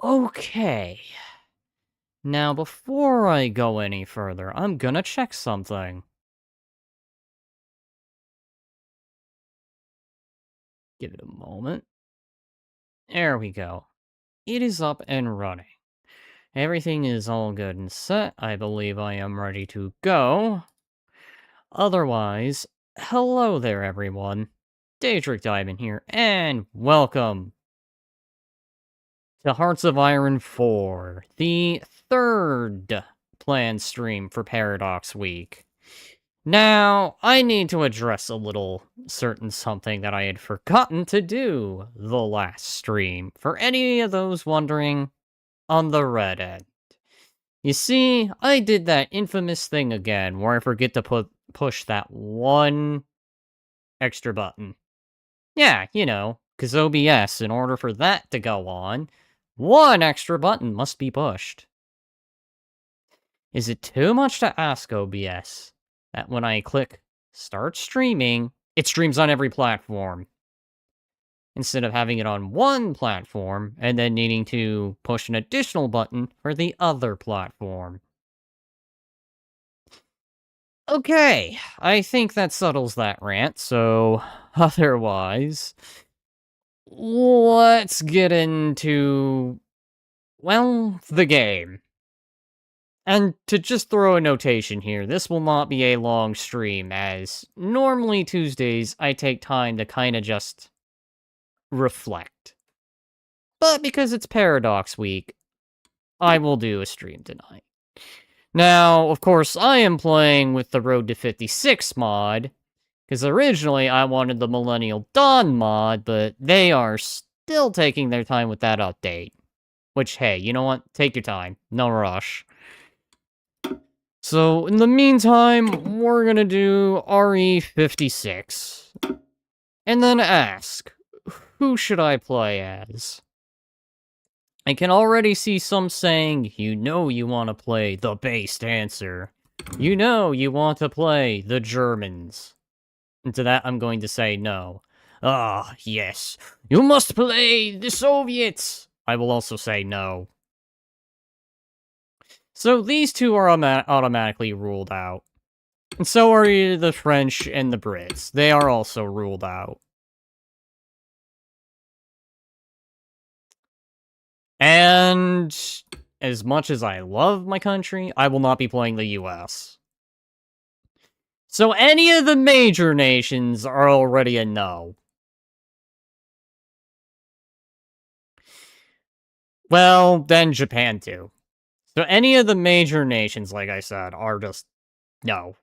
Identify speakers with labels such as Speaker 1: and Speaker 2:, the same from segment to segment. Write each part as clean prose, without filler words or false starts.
Speaker 1: Okay. Now, before I go any further, I'm gonna check something. Give it a moment. There we go. It is up and running. Everything is all good and set. I believe I am ready to go. Otherwise, hello there, everyone. Daedric Diamond here, and welcome to Hearts of Iron 4, the third planned stream for Paradox Week. Now, I need to address a little certain something that I had forgotten to do the last stream, for any of those wondering on the red end. You see, I did that infamous thing again, where I forget to push that one extra button. Yeah, because OBS, in order for that to go on, one extra button must be pushed. Is it too much to ask OBS that when I click start streaming, it streams on every platform? Instead of having it on one platform and then needing to push an additional button for the other platform. Okay, I think that settles that rant, so otherwise, let's get into, well, the game. And to just throw a notation here, this will not be a long stream, as normally Tuesdays I take time to kind of just reflect. But because it's Paradox Week, I will do a stream tonight. Now, of course, I am playing with the Road to 56 mod, because originally I wanted the Millennial Dawn mod, but they are still taking their time with that update. Which, hey, you know what? Take your time. No rush. So, in the meantime, we're gonna do RE56. And then ask, who should I play as? I can already see some saying, you want to play the base dancer. You want to play the Germans. And to that, I'm going to say no. Ah, yes. You must play the Soviets. I will also say no. So these two are automatically ruled out. And so are the French and the Brits. They are also ruled out. And as much as I love my country, I will not be playing the US. So any of the major nations are already a no. Well, then Japan too. So any of the major nations, like I said, are just no.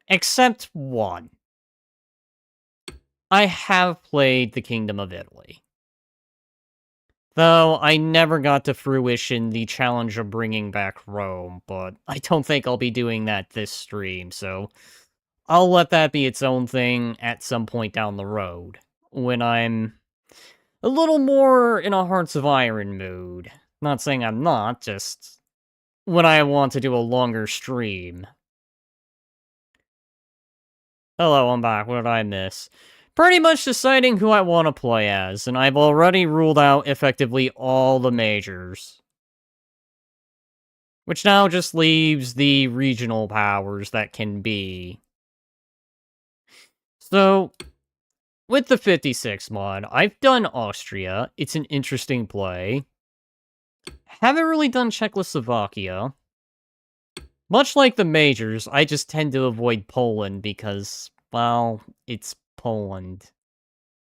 Speaker 1: Except one. I have played the Kingdom of Italy. Though I never got to fruition the challenge of bringing back Rome, but I don't think I'll be doing that this stream, so I'll let that be its own thing at some point down the road, when I'm a little more in a Hearts of Iron mood. Not saying I'm not, just when I want to do a longer stream. Hello, I'm back. What did I miss? Pretty much deciding who I want to play as, and I've already ruled out effectively all the majors. Which now just leaves the regional powers that can be. So, with the 56 mod, I've done Austria. It's an interesting play. Haven't really done Czechoslovakia. Much like the majors, I just tend to avoid Poland because, well, it's Poland.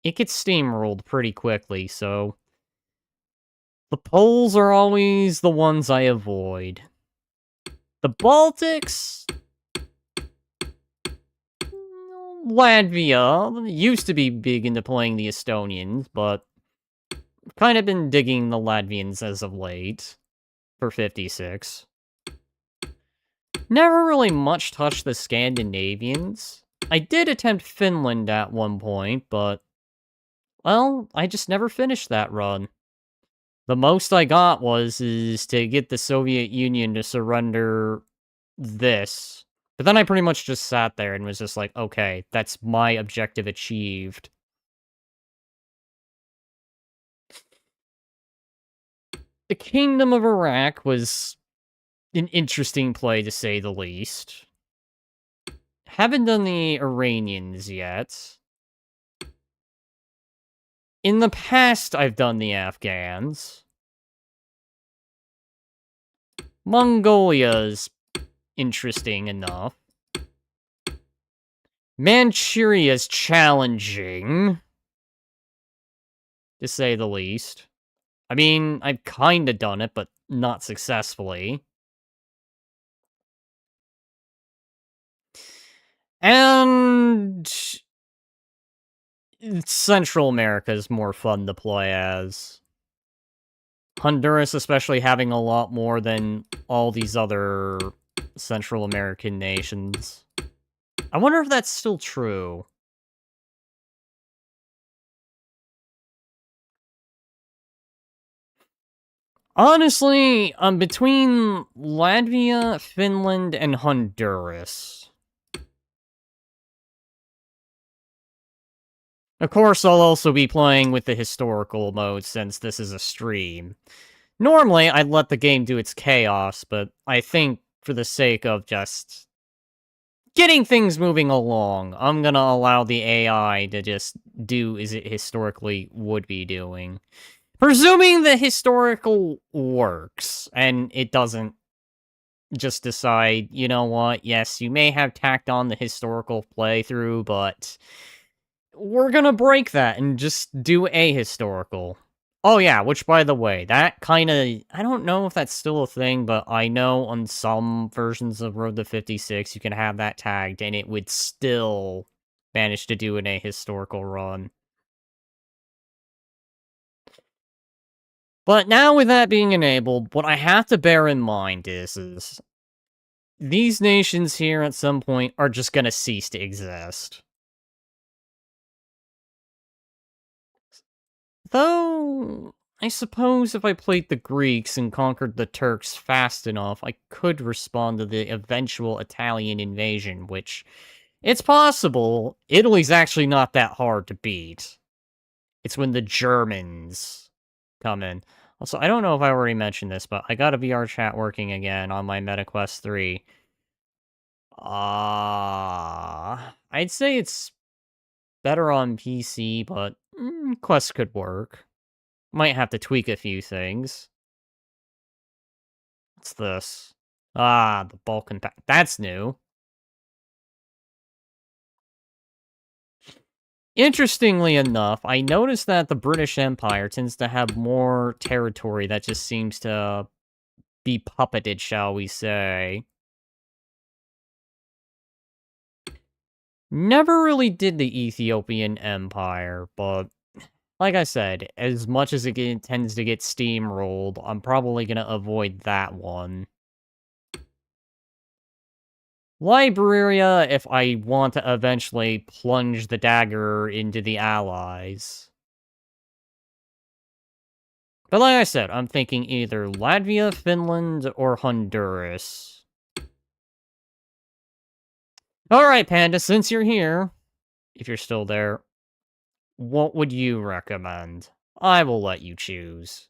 Speaker 1: It gets steamrolled pretty quickly, so the Poles are always the ones I avoid. The Baltics? Latvia used to be big into playing the Estonians, but kind of been digging the Latvians as of late for 56. Never really much touched the Scandinavians. I did attempt Finland at one point, but, well, I just never finished that run. The most I got is to get the Soviet Union to surrender this. But then I pretty much just sat there and was just like, okay, that's my objective achieved. The Kingdom of Iraq was an interesting play, to say the least. Haven't done the Iranians yet. In the past, I've done the Afghans. Mongolia's interesting enough. Manchuria's challenging, to say the least. I mean, I've kinda done it, but not successfully. And Central America is more fun to play as. Honduras especially having a lot more than all these other Central American nations. I wonder if that's still true. Honestly, I'm between Latvia, Finland, and Honduras. Of course, I'll also be playing with the historical mode since this is a stream. Normally, I'd let the game do its chaos, but I think for the sake of just getting things moving along, I'm gonna allow the AI to just do as it historically would be doing. Presuming the historical works, and it doesn't just decide, you know what, yes, you may have tacked on the historical playthrough, but we're gonna break that and just do ahistorical. Oh yeah, which by the way, that kinda, I don't know if that's still a thing, but I know on some versions of Road to 56, you can have that tagged, and it would still manage to do an ahistorical run. But now with that being enabled, what I have to bear in mind is these nations here at some point are just gonna cease to exist. Though, I suppose if I played the Greeks and conquered the Turks fast enough, I could respond to the eventual Italian invasion, which, it's possible. Italy's actually not that hard to beat. It's when the Germans come in. Also, I don't know if I already mentioned this, but I got a VR chat working again on my MetaQuest 3. I'd say it's better on PC, but Quest could work. Might have to tweak a few things. What's this? The Balkan Pact. That's new. Interestingly enough, I noticed that the British Empire tends to have more territory that just seems to be puppeted, shall we say. Never really did the Ethiopian Empire, but like I said, as much as it tends to get steamrolled, I'm probably going to avoid that one. Liberia, if I want to eventually plunge the dagger into the Allies. But like I said, I'm thinking either Latvia, Finland, or Honduras. Alright, Panda, since you're here, if you're still there, what would you recommend? I will let you choose.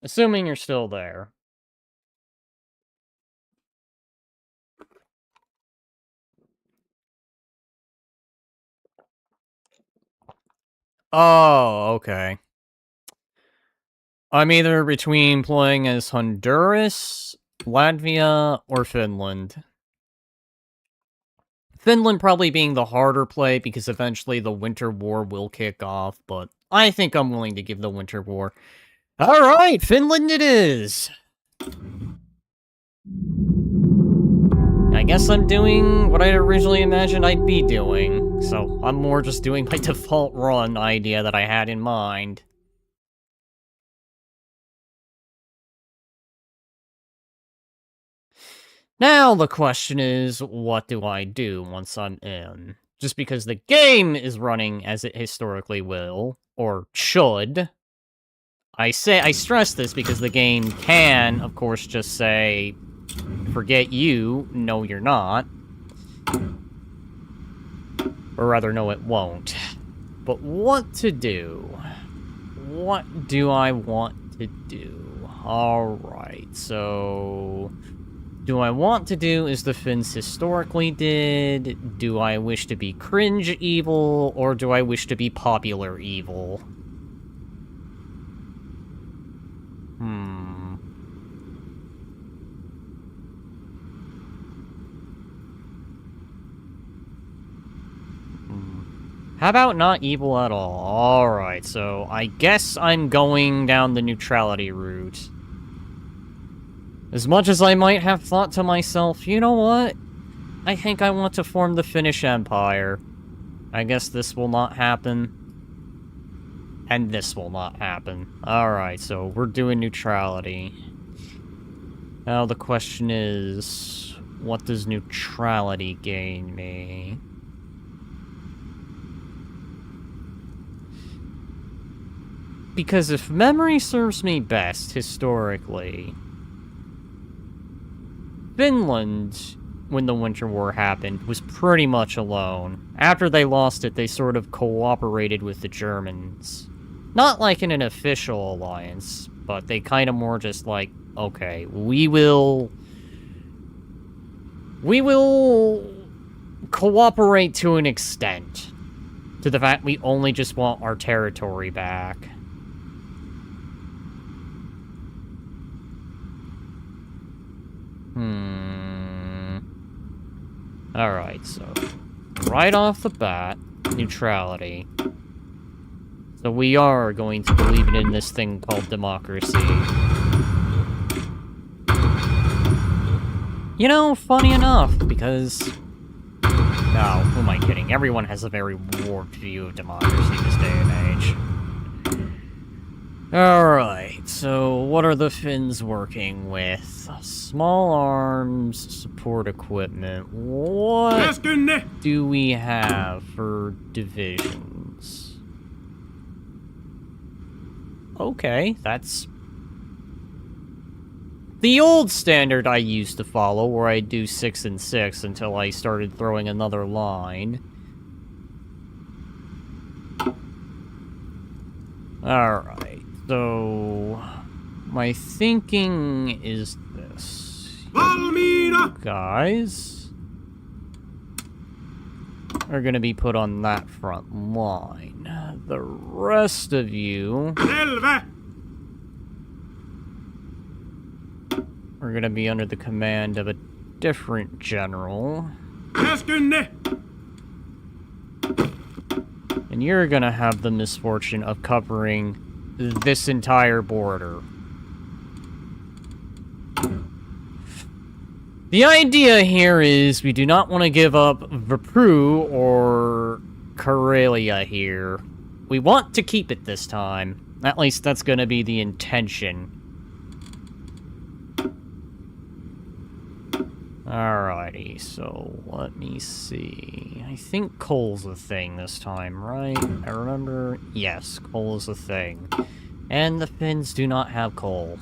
Speaker 1: Assuming you're still there. Oh, okay. I'm either between playing as Honduras, Latvia, or Finland. Finland probably being the harder play because eventually the Winter War will kick off, but I think I'm willing to give the Winter War. Alright, Finland it is! I guess I'm doing what I originally imagined I'd be doing, so I'm more just doing my default run idea that I had in mind. Now the question is, what do I do once I'm in? Just because the game is running as it historically will, or should. I stress this because the game can, of course, just say, forget you, no you're not. Or rather, no it won't. But what to do? what do I want to do? Alright, so... do I want to do as the Finns historically did? Do I wish to be cringe evil? Or do I wish to be popular evil? How about not evil at all? Alright, so I guess I'm going down the neutrality route. As much as I might have thought to myself, you know what? I think I want to form the Finnish Empire. I guess this will not happen. And this will not happen. Alright, so we're doing neutrality. Now the question is, what does neutrality gain me? Because if memory serves me best, historically, Finland, when the Winter War happened, was pretty much alone. After they lost it, they sort of cooperated with the Germans. Not like in an official alliance, but they kind of more just like, okay, we will cooperate to an extent. To the fact we only just want our territory back. Alright, so right off the bat, neutrality. So we are going to believe in this thing called democracy. You know, funny enough, because... no, who am I kidding? Everyone has a very warped view of democracy this day and age. Alright, so what are the Finns working with? Small arms, support equipment. What do we have for divisions? Okay, that's the old standard I used to follow, where I do 6 and 6 until I started throwing another line. Alright, so my thinking is this. You guys are gonna be put on that front line. The rest of you are gonna be under the command of a different general. And you're gonna have the misfortune of covering this entire border. The idea here is we do not want to give up Vapru or Karelia here. We want to keep it this time. At least that's gonna be the intention. Alrighty, so let me see. I think coal's a thing this time, right? I remember... yes, coal is a thing. And the Finns do not have coal.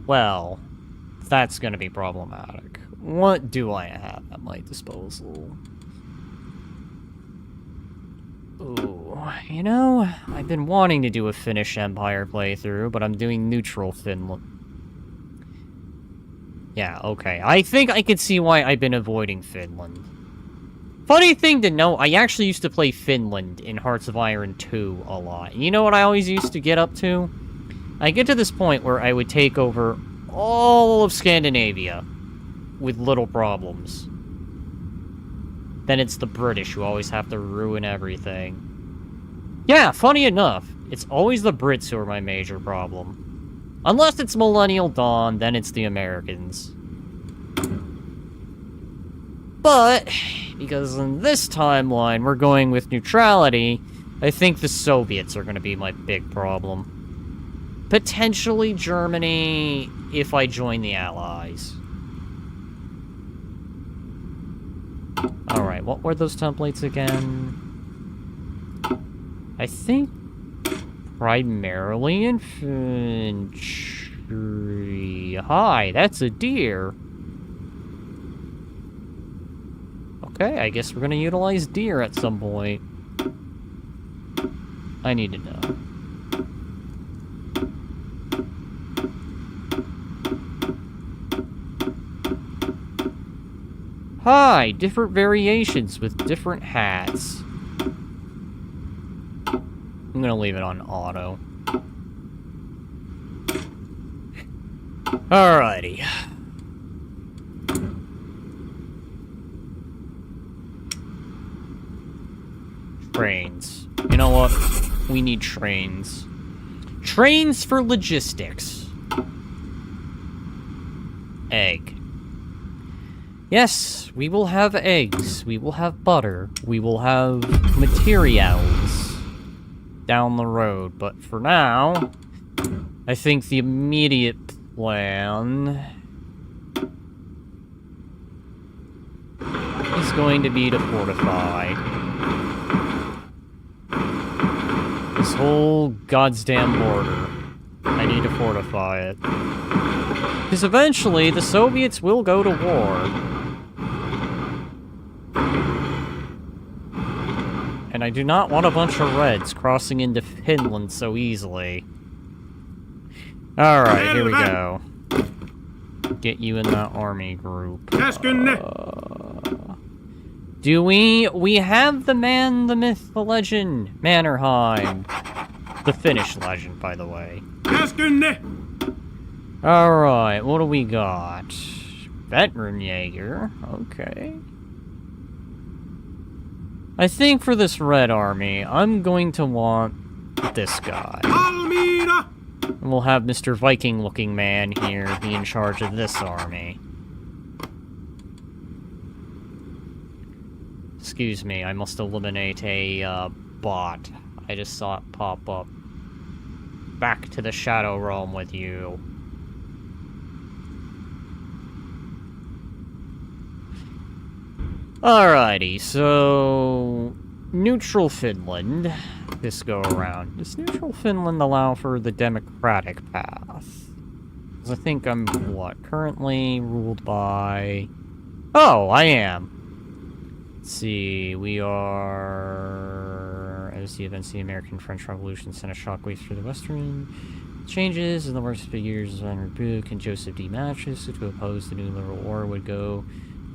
Speaker 1: Well, that's gonna be problematic. What do I have at my disposal? Ooh, you know, I've been wanting to do a Finnish Empire playthrough, but I'm doing neutral Finland. Yeah, okay. I think I could see why I've been avoiding Finland. Funny thing to note, I actually used to play Finland in Hearts of Iron 2 a lot. And you know what I always used to get up to? I get to this point where I would take over all of Scandinavia with little problems. Then it's the British who always have to ruin everything. Yeah, funny enough, it's always the Brits who are my major problem. Unless it's Millennial Dawn, then it's the Americans. But, because in this timeline we're going with neutrality, I think the Soviets are going to be my big problem. Potentially Germany, if I join the Allies. Alright, what were those templates again? I think primarily infantry. Hi, that's a deer. Okay, I guess we're gonna utilize deer at some point. I need to know. Hi, different variations with different hats. I'm gonna leave it on auto. Alrighty. Trains. You know what? We need trains. Trains for logistics. Egg. Yes, we will have eggs. We will have butter. We will have materials down the road. But for now, I think the immediate plan is going to be to fortify this whole goddamn border. I need to fortify it. Because eventually, the Soviets will go to war. And I do not want a bunch of Reds crossing into Finland so easily. Alright, here we go. Get you in that army group. Do we? We have the man, the myth, the legend, Mannerheim. The Finnish legend, by the way. Alright, what do we got? Veteran Jaeger. Okay. I think for this Red Army, I'm going to want this guy. And we'll have Mr. Viking-looking man here be in charge of this army. Excuse me, I must eliminate a bot. I just saw it pop up. Back to the Shadow Realm with you. Alrighty, so... Neutral Finland, this go around. Does neutral Finland allow for the democratic path? Because I think I'm, what, currently ruled by... Oh, I am. Let's see, we are... As the events of the American-French Revolution sent a shockwave through the Western changes, and the worst figures Leonard Buch and Joseph D. Matches to oppose the new liberal war would go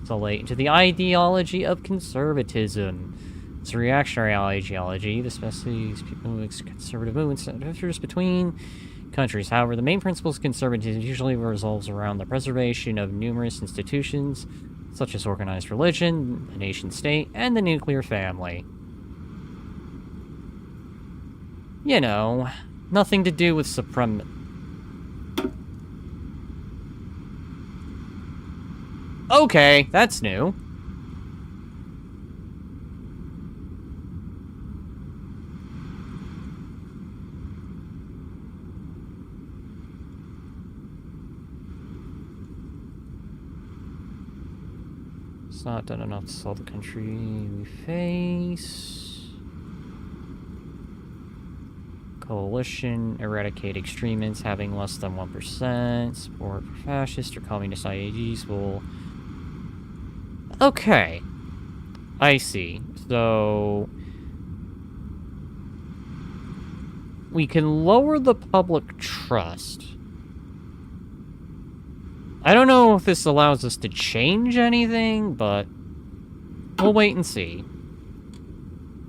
Speaker 1: so late into the ideology of conservatism. It's a reactionary ideology, especially these people who makes conservative movements that differs between countries. However, the main principles of conservatism usually revolves around the preservation of numerous institutions, such as organized religion, the nation-state, and the nuclear family. You know, nothing to do with supremacy. Okay, that's new. It's not done enough to solve the country we face. Coalition, eradicate extremists having less than 1%. Support for fascist or communist IAGs will... Okay. I see. So... we can lower the public trust. I don't know if this allows us to change anything, but we'll wait and see.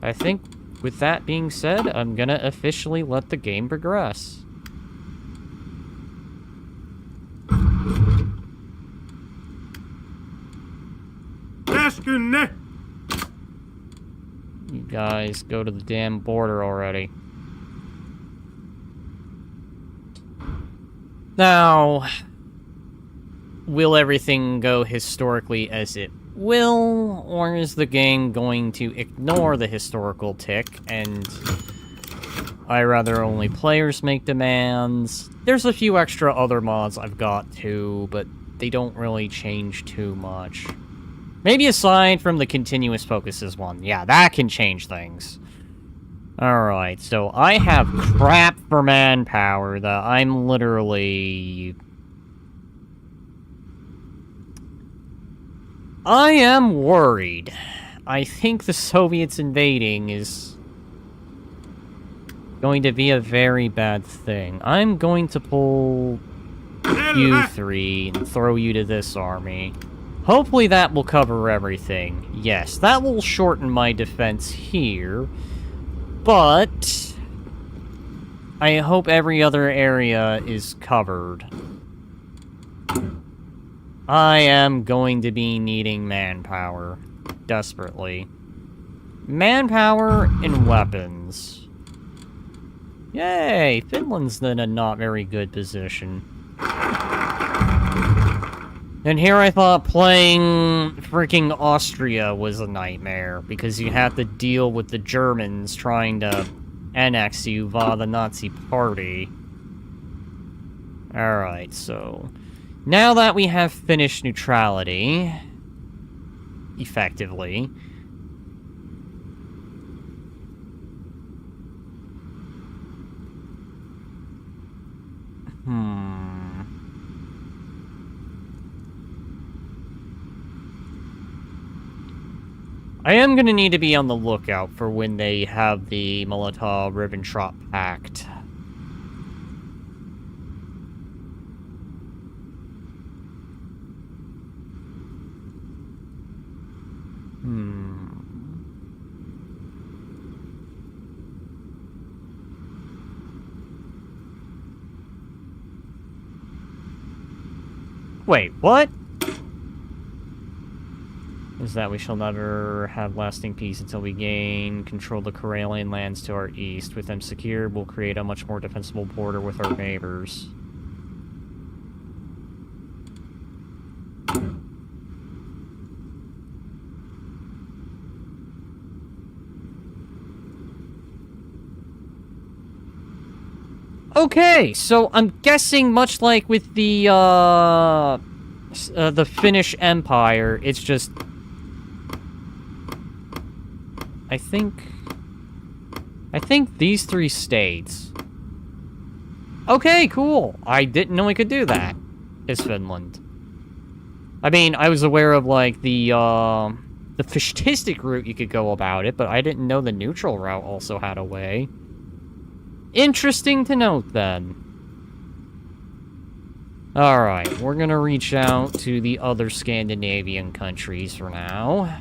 Speaker 1: I think with that being said, I'm gonna officially let the game progress. You guys go to the damn border already. Now, will everything go historically as it will, or is the game going to ignore the historical tick and I rather only players make demands? There's a few extra other mods I've got too, but they don't really change too much. Maybe aside from the continuous focuses one. Yeah, that can change things. Alright, so I have crap for manpower that I'm literally... I am worried. I think the Soviets invading is going to be a very bad thing. I'm going to pull you three and throw you to this army. Hopefully that will cover everything. Yes, that will shorten my defense here. But I hope every other area is covered. I am going to be needing manpower. Desperately. Manpower and weapons. Yay! Finland's in a not very good position. And here I thought playing freaking Austria was a nightmare, because you have to deal with the Germans trying to annex you via the Nazi party. Alright, so... now that we have finished neutrality... effectively... I am gonna need to be on the lookout for when they have the Molotov-Ribbentrop Pact. Wait, what? Is that we shall never have lasting peace until we gain control of the Karelian lands to our east. With them secured, we'll create a much more defensible border with our neighbors. Okay, so I'm guessing much like with the Finnish Empire, it's just... I think these three states. Okay, cool. I didn't know we could do that. Is Finland. I mean, I was aware of, like, the fascistic route you could go about it, but I didn't know the neutral route also had a way. Interesting to note, then. Alright, we're gonna reach out to the other Scandinavian countries for now.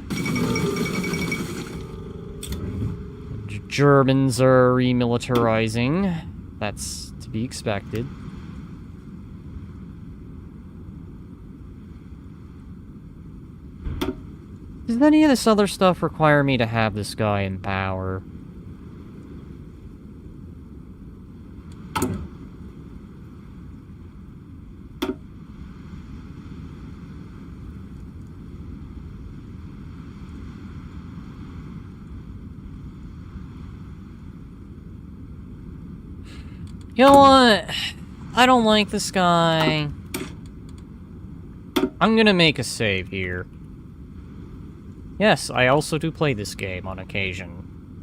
Speaker 1: Germans are remilitarizing. That's to be expected. Does any of this other stuff require me to have this guy in power? You know what? I don't like this guy. I'm gonna make a save here. Yes, I also do play this game on occasion.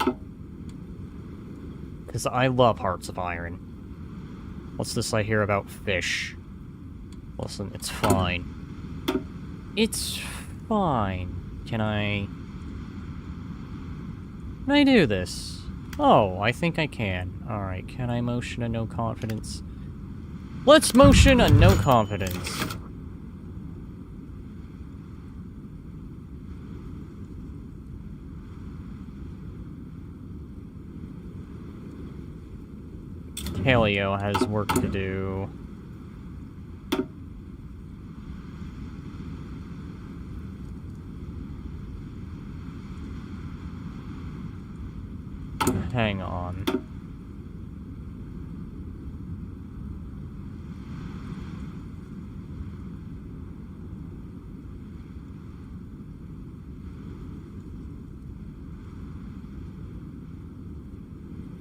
Speaker 1: Because I love Hearts of Iron. What's this I hear about fish? Listen, it's fine. It's fine. Can I do this? Oh, I think I can. Alright, can I motion a no confidence? Let's motion a no confidence. Paleo has work to do. Hang on.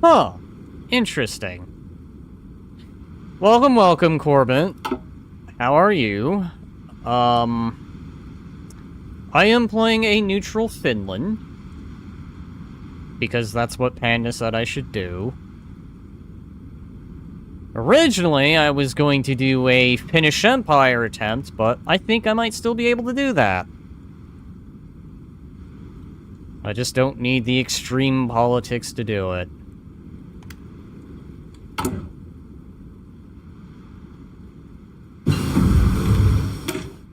Speaker 1: Huh. Interesting. Welcome, welcome, Corbin. How are you? I am playing a neutral Finland. Because that's what Panda said I should do. Originally, I was going to do a Finnish Empire attempt, but I think I might still be able to do that. I just don't need the extreme politics to do it.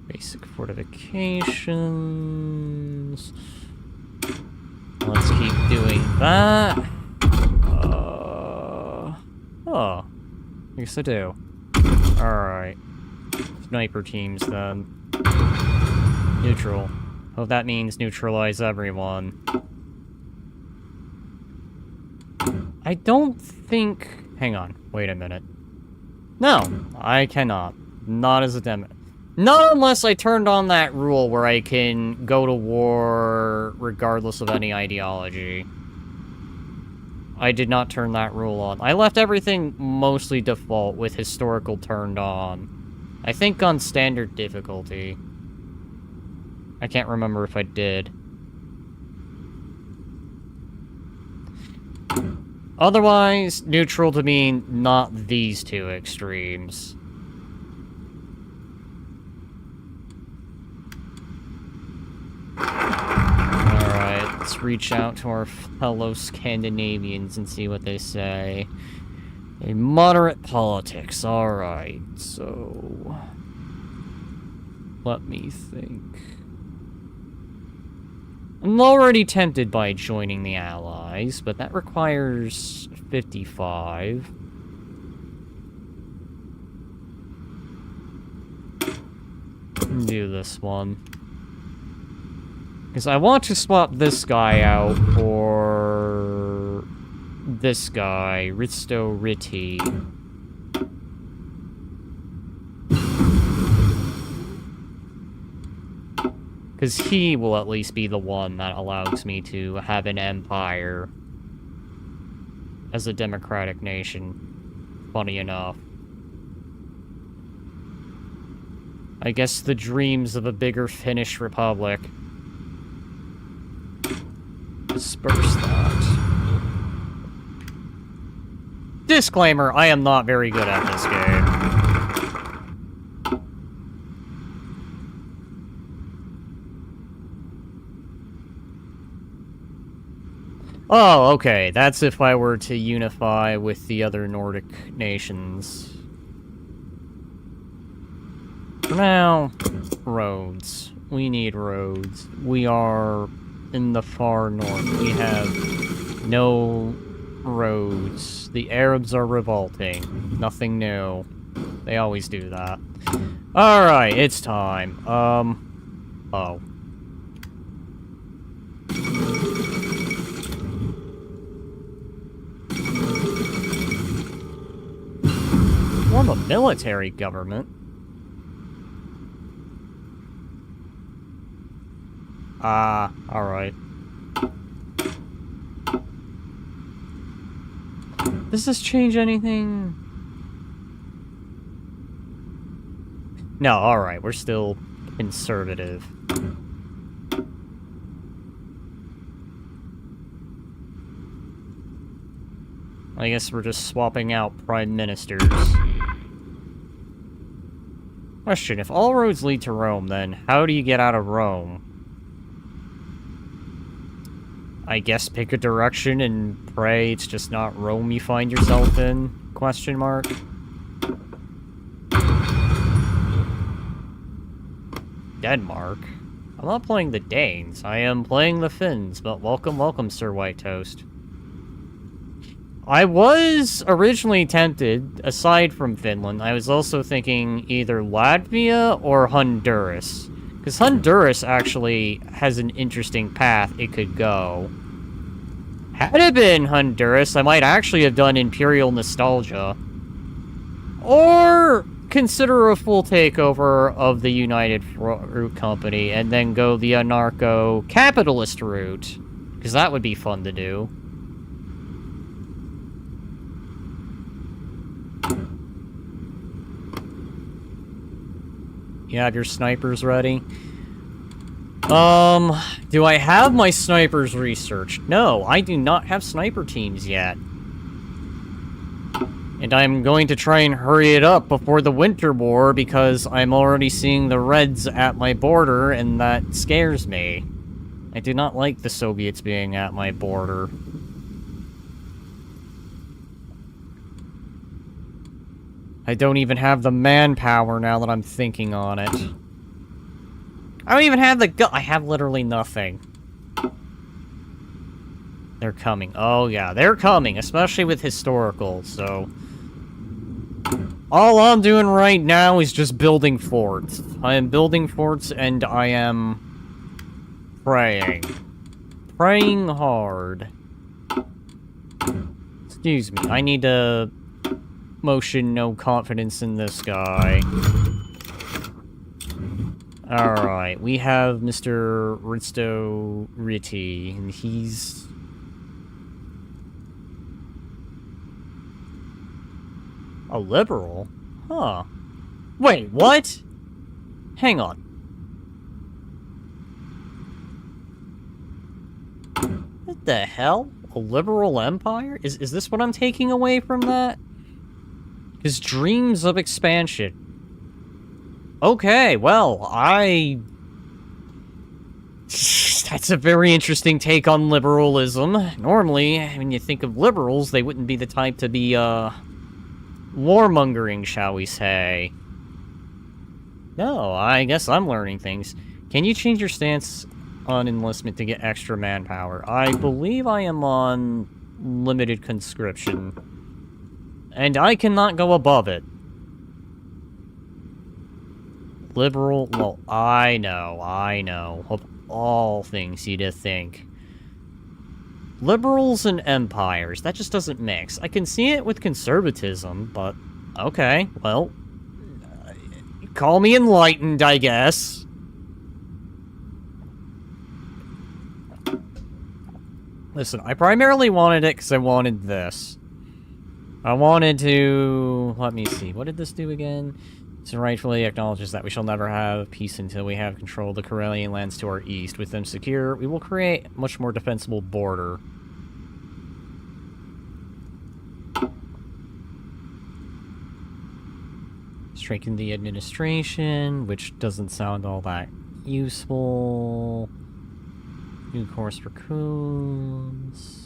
Speaker 1: Basic fortifications. Let's keep doing that. Oh. I guess I do. Alright. Sniper teams, then. Neutral. Oh, that means neutralize everyone. I don't think... Hang on. Wait a minute. No, I cannot. Not as a demo. Not unless I turned on that rule where I can go to war regardless of any ideology. I did not turn that rule on. I left everything mostly default with historical turned on. I think on standard difficulty. I can't remember if I did. Otherwise, neutral to mean not these two extremes. Alright, let's reach out to our fellow Scandinavians and see what they say. A moderate politics, alright, so... Let me think. I'm already tempted by joining the Allies, but that requires 55. Do this one. Because I want to swap this guy out for this guy, Risto Ritti. Because he will at least be the one that allows me to have an empire as a democratic nation. Funny enough. I guess the dreams of a bigger Finnish republic. Disperse that. Disclaimer, I am not very good at this game. Oh, okay. That's if I were to unify with the other Nordic nations. For now, roads. We need roads. We are in the far north. We have no roads. The Arabs are revolting. Nothing new. They always do that. Alright, it's time. Oh. Form a military government? Alright. Does this change anything? No, alright, we're still conservative. I guess we're just swapping out prime ministers. Question, if all roads lead to Rome, then how do you get out of Rome? I guess pick a direction and pray it's just not Rome you find yourself in? Question mark. Denmark? I'm not playing the Danes. I am playing the Finns, but welcome, welcome, Sir White Toast. I was originally tempted, aside from Finland, I was also thinking either Latvia or Honduras. Because Honduras actually has an interesting path it could go. Had it been Honduras, I might actually have done Imperial Nostalgia. Or consider a full takeover of the United Fruit Company and then go the anarcho-capitalist route. Because that would be fun to do. You have your snipers ready? Do I have my snipers researched? No, I do not have sniper teams yet. And I'm going to try and hurry it up before the Winter War because I'm already seeing the Reds at my border and that scares me. I do not like the Soviets being at my border. I don't even have the manpower now that I'm thinking on it. I don't even have the gun. I have literally nothing. They're coming. Oh, yeah, they're coming, especially with historical, so... All I'm doing right now is just building forts. I am building forts, and I am... praying. Praying hard. Excuse me, I need to... motion no confidence in this guy. Alright, we have Mr. Risto Ritti, and he's... a liberal? Huh. Wait, what? Hang on. What the hell? A liberal empire? Is this what I'm taking away from that? His dreams of expansion. Okay, well, that's a very interesting take on liberalism. Normally, when you think of liberals, they wouldn't be the type to be, warmongering, shall we say. No, I guess I'm learning things. Can you change your stance on enlistment to get extra manpower? I believe I am on limited conscription. And I cannot go above it. Liberal, well, I know. Of all things you'd think. Liberals and empires, that just doesn't mix. I can see it with conservatism, but okay, well, call me enlightened, I guess. Listen, I primarily wanted it because I wanted this. I wanted to... let me see, what did this do again? So rightfully acknowledges that we shall never have peace until we have control of the Karelian lands to our east. With them secure, we will create a much more defensible border. Strengthen the administration, which doesn't sound all that useful. New course for coons.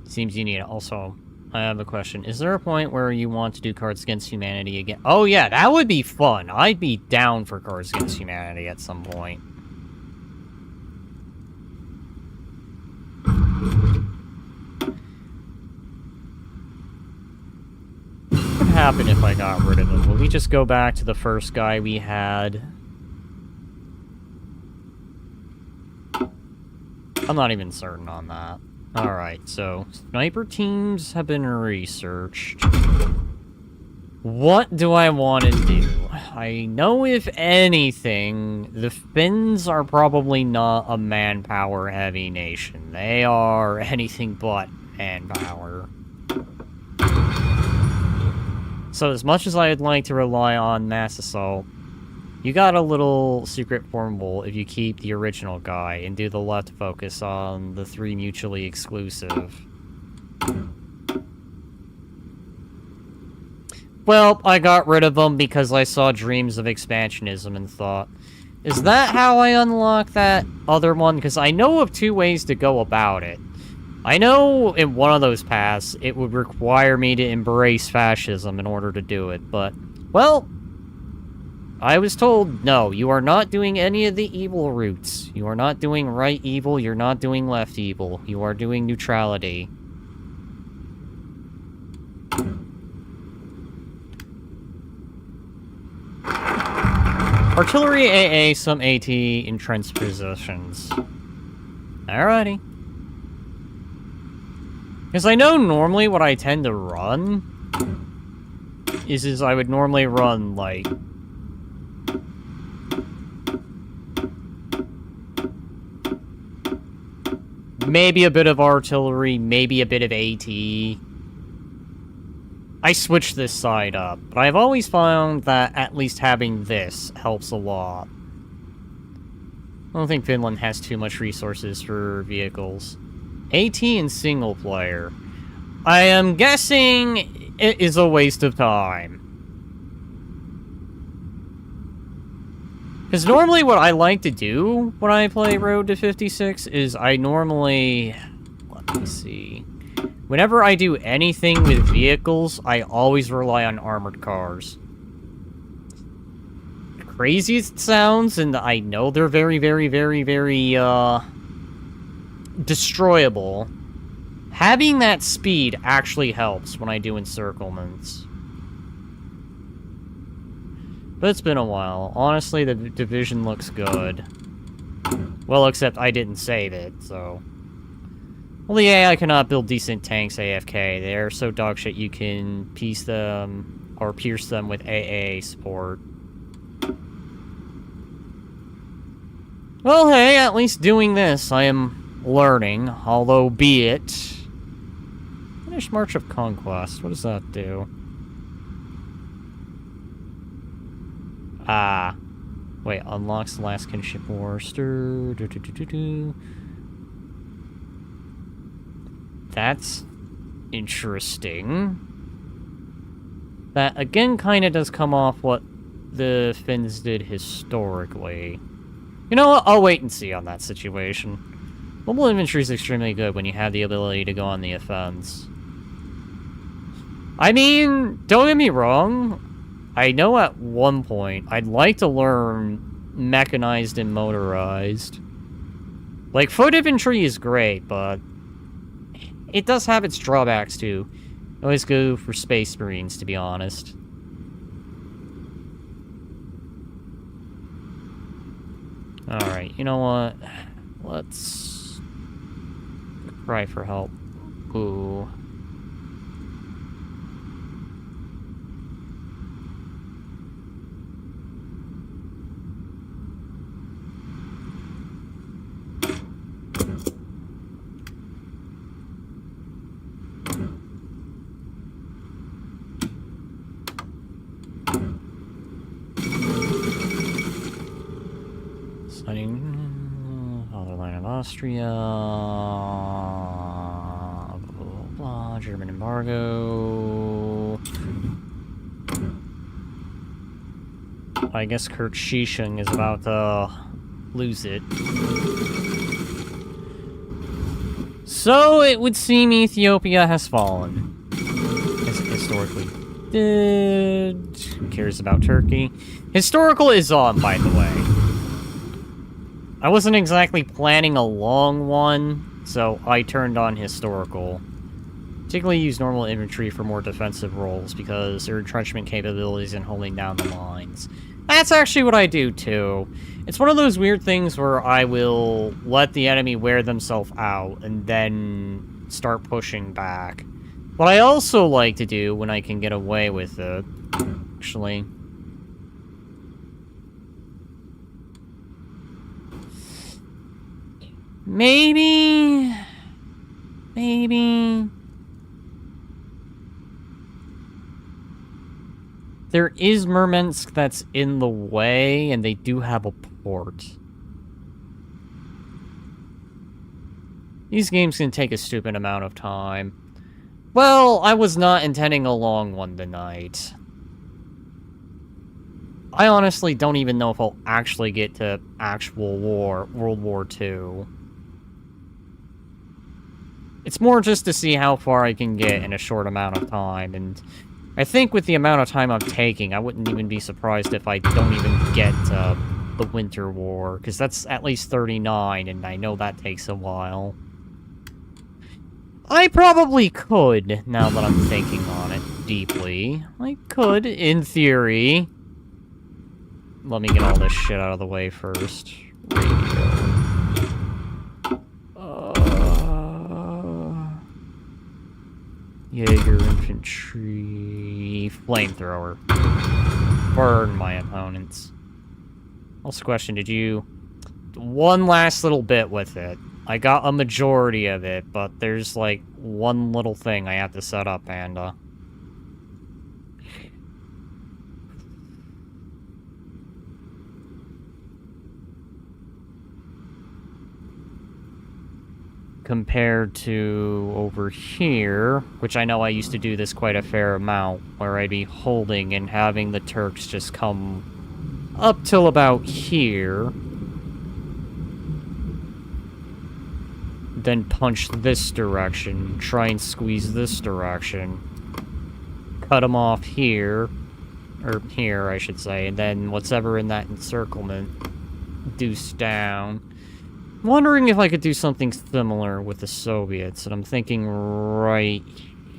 Speaker 1: Seems you need it. Also, I have a question. Is there a point where you want to do Cards Against Humanity again? Oh yeah, that would be fun. I'd be down for Cards Against Humanity at some point. What would happen if I got rid of him? Would we just go back to the first guy we had? I'm not even certain on that. Alright, so sniper teams have been researched. What do I want to do? I know if anything, the Finns are probably not a manpower-heavy nation. They are anything but manpower. So as much as I'd like to rely on mass assault, you got a little secret formable if you keep the original guy and do the left focus on the 3 mutually exclusive. Well, I got rid of them because I saw dreams of expansionism and thought, is that how I unlock that other one? Because I know of 2 ways to go about it. I know in one of those paths it would require me to embrace fascism in order to do it, but, well, I was told, no, you are not doing any of the evil routes. You are not doing right evil, you're not doing left evil. You are doing neutrality. Artillery AA, some AT, entrenched positions. Alrighty. Because I know normally what I tend to run is I would normally run, like, maybe a bit of artillery, maybe a bit of AT. I switched this side up, but I've always found that at least having this helps a lot. I don't think Finland has too much resources for vehicles. AT and single player. I am guessing it is a waste of time. Because normally what I like to do when I play Road to 56 is I normally... let me see. Whenever I do anything with vehicles, I always rely on armored cars. Crazy as it sounds, and I know they're very, very, very, very, destroyable. Having that speed actually helps when I do encirclements. But it's been a while. Honestly, the Division looks good. Well, except I didn't save it, so... Well, the AI cannot build decent tanks AFK. They're so dogshit you can piece them, or pierce them with AA support. Well, hey, at least doing this, I am learning, although be it... Finish March of Conquest. What does that do? Ah. Wait, unlocks the last kinship war. That's interesting. That, again, kind of does come off what the Finns did historically. You know what? I'll wait and see on that situation. Mobile infantry is extremely good when you have the ability to go on the offense. I mean, don't get me wrong. I know at one point I'd like to learn mechanized and motorized. Like, foot infantry is great, but it does have its drawbacks too. I always go for Space Marines, to be honest. Alright, you know what? Let's cry for help. Ooh. Fatherland of Austria, blah, blah, blah, German embargo. I guess Kurt Shishing is about to lose it. So it would seem Ethiopia has fallen. Historically did. Who cares about Turkey? Historical is on, by the way. I wasn't exactly planning a long one, so I turned on historical. Particularly use normal infantry for more defensive roles, because their entrenchment capabilities in holding down the lines. That's actually what I do, too. It's one of those weird things where I will let the enemy wear themselves out, and then start pushing back. What I also like to do, when I can get away with it, actually... Maybe... There is Murmansk that's in the way, and they do have a port. These games can take a stupid amount of time. Well, I was not intending a long one tonight. I honestly don't even know if I'll actually get to actual war, World War II. It's more just to see how far I can get in a short amount of time, and I think with the amount of time I'm taking, I wouldn't even be surprised if I don't even get to the Winter War, because that's at least 39, and I know that takes a while. I probably could, now that I'm thinking on it deeply. I could, in theory. Let me get all this shit out of the way first. Radio. Jaeger infantry... Flamethrower. Burn my opponents. Also question, did you... One last little bit with it. I got a majority of it, but there's, like, one little thing I have to set up, Panda. Compared to over here, which I know I used to do this quite a fair amount, where I'd be holding and having the Turks just come up till about here. then punch this direction, try and squeeze this direction, cut him off here, or here, I should say, and then whatever in that encirclement, deuce down. I'm wondering if I could do something similar with the Soviets, and I'm thinking right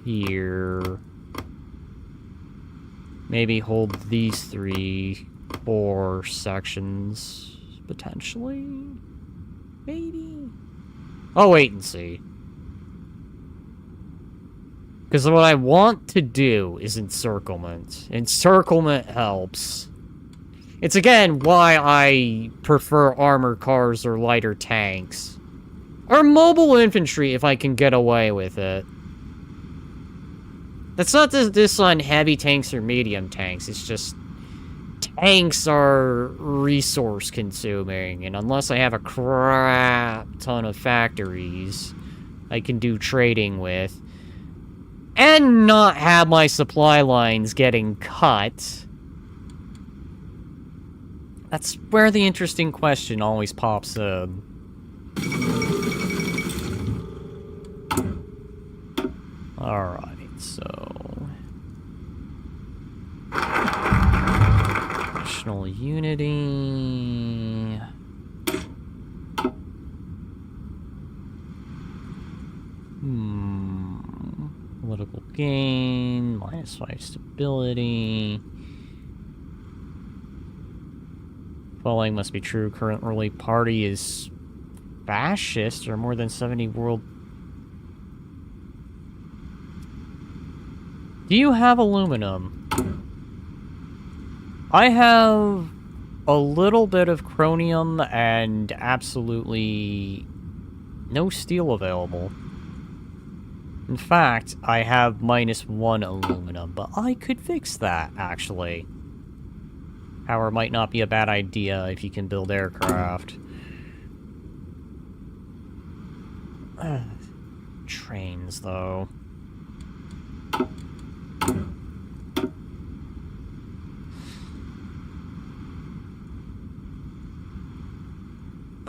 Speaker 1: here. Maybe hold these 4 sections, potentially? Maybe? I'll wait and see. Because what I want to do is encirclement. Encirclement helps. It's again why I prefer armored cars or lighter tanks. Or mobile infantry if I can get away with it. That's not this on heavy tanks or medium tanks, it's just tanks are resource consuming, and unless I have a crap ton of factories I can do trading with, and not have my supply lines getting cut, that's where the interesting question always pops in. Alright, so... national unity... Political gain, -5 stability... Following must be true. Current ruling party is fascist, or more than 70 world... Do you have aluminum? I have a little bit of chromium and absolutely no steel available. In fact, I have -1 aluminum, but I could fix that, actually. Power might not be a bad idea if you can build aircraft. Trains, though.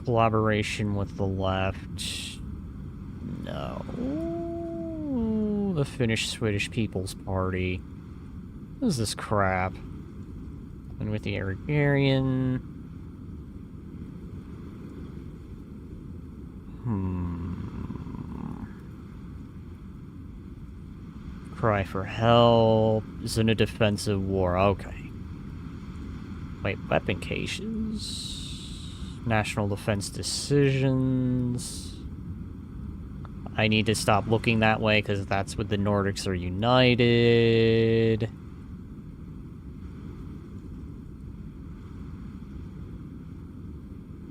Speaker 1: Collaboration with the left. No. The Finnish Swedish People's Party. What is this crap? And with the Hungarian. Cry for help. Is in a defensive war. Okay. Wait, weapon caches. National defense decisions. I need to stop looking that way because that's what the Nordics are united.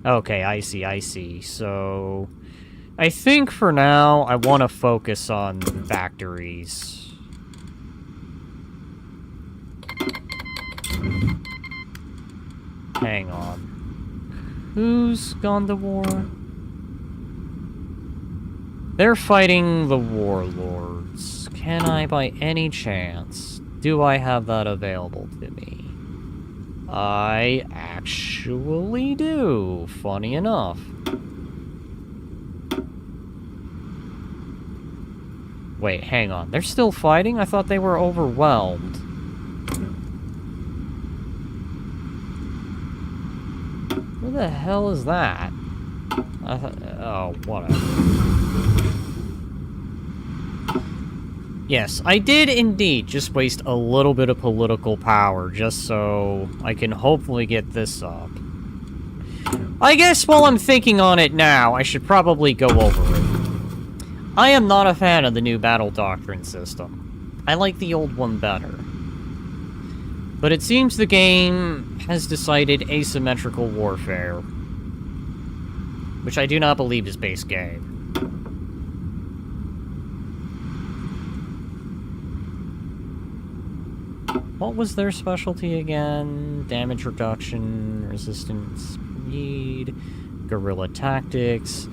Speaker 1: Okay, I see. So, I think for now, I want to focus on factories. Hang on. Who's gone to war? They're fighting the warlords. Can I, by any chance, do I have that available to me? I actually do, funny enough. Wait, hang on. They're still fighting? I thought they were overwhelmed. Who the hell is that? Oh, whatever. Yes, I did indeed just waste a little bit of political power just so I can hopefully get this up. I guess while I'm thinking on it now, I should probably go over it. I am not a fan of the new battle doctrine system. I like the old one better. But it seems the game has decided asymmetrical warfare, which I do not believe is base game. What was their specialty again? Damage reduction, resistance speed, guerrilla tactics.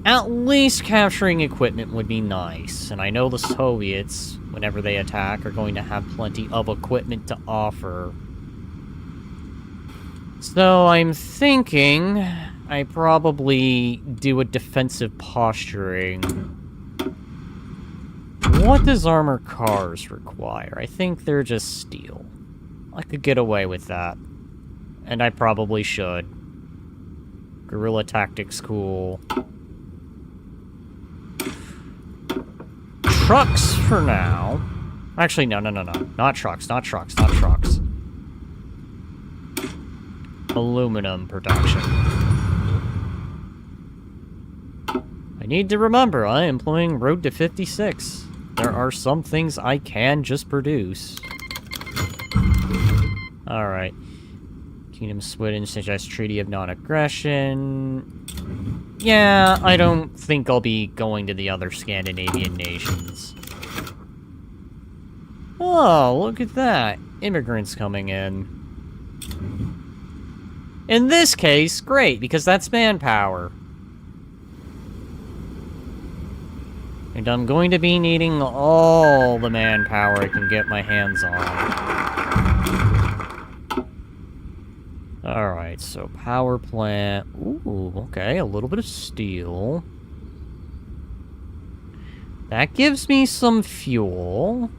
Speaker 1: At least capturing equipment would be nice, and I know the Soviets, whenever they attack, are going to have plenty of equipment to offer. So I'm thinking I probably do a defensive posturing. What does armored cars require? I think they're just steel. I could get away with that. And I probably should. Guerrilla tactics, cool. Trucks for now. Actually, no. Not trucks. Aluminum production. I need to remember, I am playing Road to 56. There are some things I can just produce. Alright. Kingdom Sweden suggests Treaty of Non-Aggression. Yeah, I don't think I'll be going to the other Scandinavian nations. Oh, look at that. Immigrants coming in. In this case, great, because that's manpower. And I'm going to be needing all the manpower I can get my hands on. Alright, so power plant. Ooh, okay, a little bit of steel. That gives me some fuel.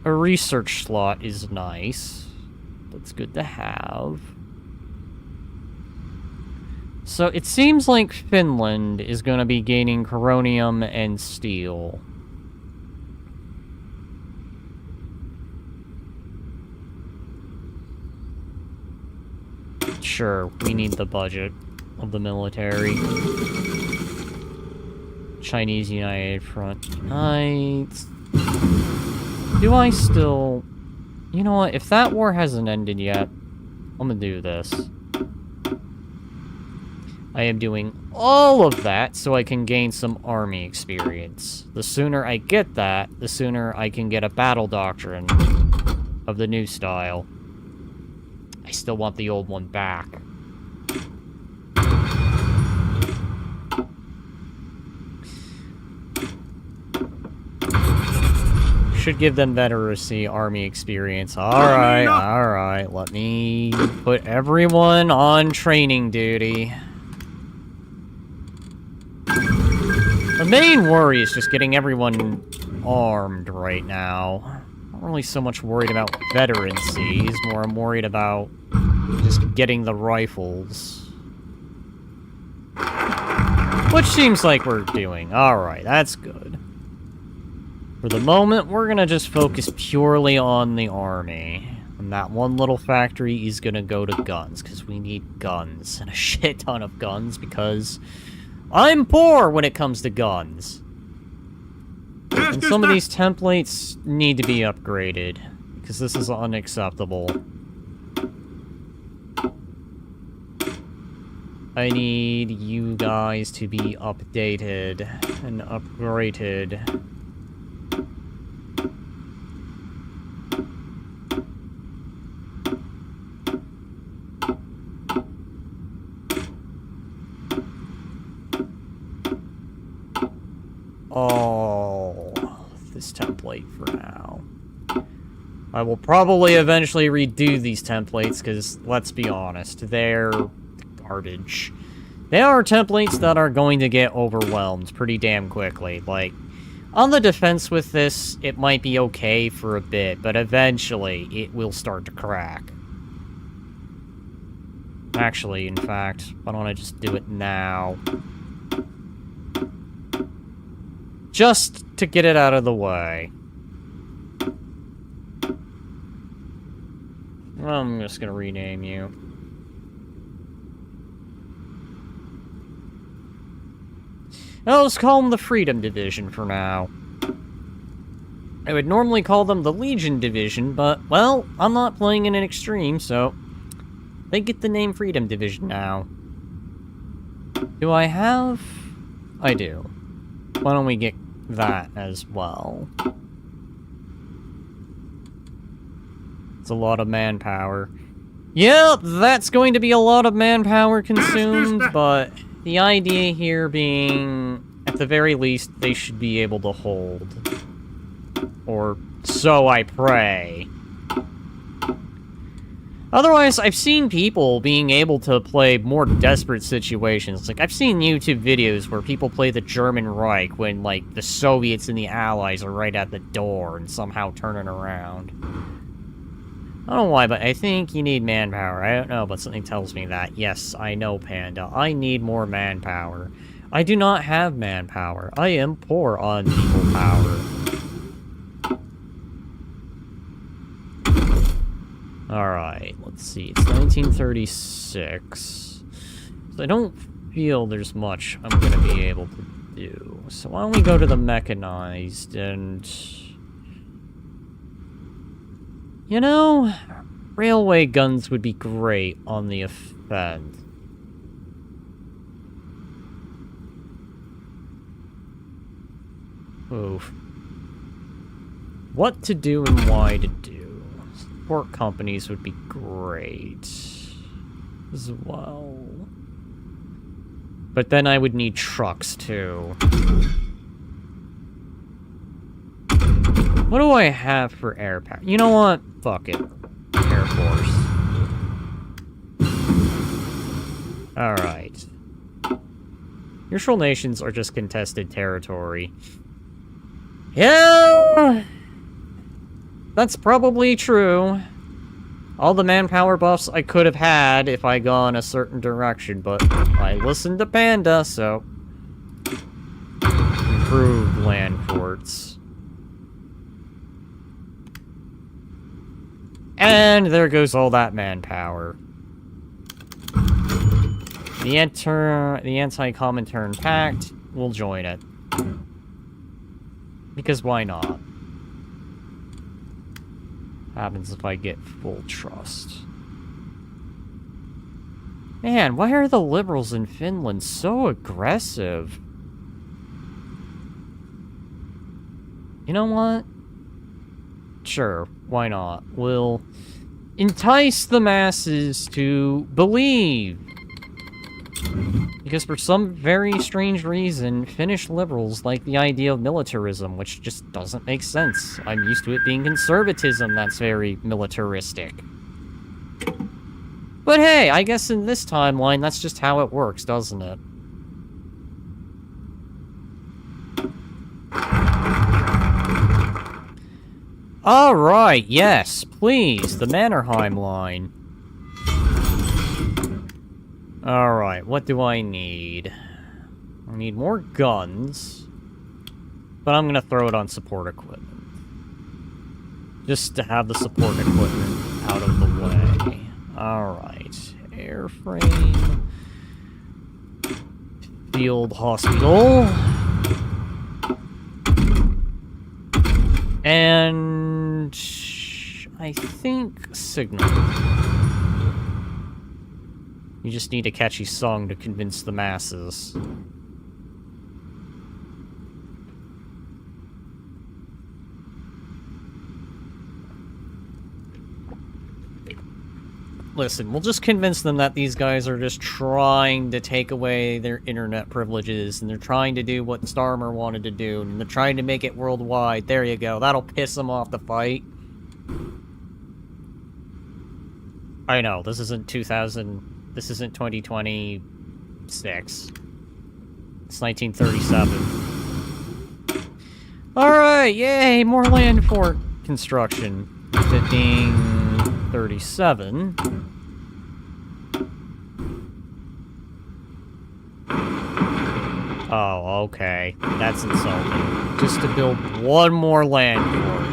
Speaker 1: A research slot is nice. That's good to have. So it seems like Finland is going to be gaining coronium and steel. Sure, we need the budget of the military. Chinese United Front Unites. Do I still... You know what, if that war hasn't ended yet, I'm gonna do this. I am doing all of that so I can gain some army experience. The sooner I get that, the sooner I can get a battle doctrine of the new style. I still want the old one back. Should give them Veteracy army experience. Alright. Let me put everyone on training duty. The main worry is just getting everyone armed right now. Not really so much worried about veterancies, more I'm worried about just getting the rifles. Which seems like we're doing. Alright, that's good. For the moment, we're gonna just focus purely on the army. And that one little factory is gonna go to guns, because we need guns. And a shit ton of guns, because I'm poor when it comes to guns. And some of these templates need to be upgraded, because this is unacceptable. I need you guys to be updated and upgraded. Oh, this template for now. I will probably eventually redo these templates, because, let's be honest, they're garbage. They are templates that are going to get overwhelmed pretty damn quickly. Like, on the defense with this, it might be okay for a bit, but eventually it will start to crack. Actually, in fact, why don't I just do it now? Just to get it out of the way. I'm just gonna rename you. I'll just call them the Freedom Division for now. I would normally call them the Legion Division, but, well, I'm not playing in an extreme, so they get the name Freedom Division now. Do I have? I do. Why don't we get that as well? It's a lot of manpower. Yep, that's going to be a lot of manpower consumed, but the idea here being, at the very least, they should be able to hold. Or so I pray. Otherwise, I've seen people being able to play more desperate situations. Like, I've seen YouTube videos where people play the German Reich when, like, the Soviets and the Allies are right at the door and somehow turning around. I don't know why, but I think you need manpower. I don't know, but something tells me that. Yes, I know, Panda. I need more manpower. I do not have manpower. I am poor on people power. Alright, let's see. It's 1936. So I don't feel there's much I'm gonna be able to do. So why don't we go to the mechanized and... You know, railway guns would be great on the offense. Oof. What to do and why to do. Support companies would be great as well. But then I would need trucks too. What do I have for air power? You know what? Fuck it. Air Force. Alright. Neutral nations are just contested territory. Yeah! That's probably true. All the manpower buffs I could have had if I gone a certain direction, but I listened to Panda, so... Improved land forts. And there goes all that manpower. The anti-Comintern Pact will join it. Because why not? Happens if I get full trust. Man, why are the liberals in Finland so aggressive? You know what? Sure, why not? We'll entice the masses to believe. Because for some very strange reason, Finnish liberals like the idea of militarism, which just doesn't make sense. I'm used to it being conservatism that's very militaristic. But hey, I guess in this timeline, that's just how it works, doesn't it? Alright, yes, please, the Mannerheim line. Alright, what do I need? I need more guns. But I'm gonna throw it on support equipment. Just to have the support equipment out of the way. Alright. Airframe. Field hospital. And... I think signal. You just need a catchy song to convince the masses. Listen, we'll just convince them that these guys are just trying to take away their internet privileges, and they're trying to do what Starmer wanted to do, and they're trying to make it worldwide. There you go. That'll piss them off to fight. I know, this isn't 2026. It's 1937. Alright, yay! More land fort construction. 1537. Oh, okay. That's insulting. Just to build one more land fort.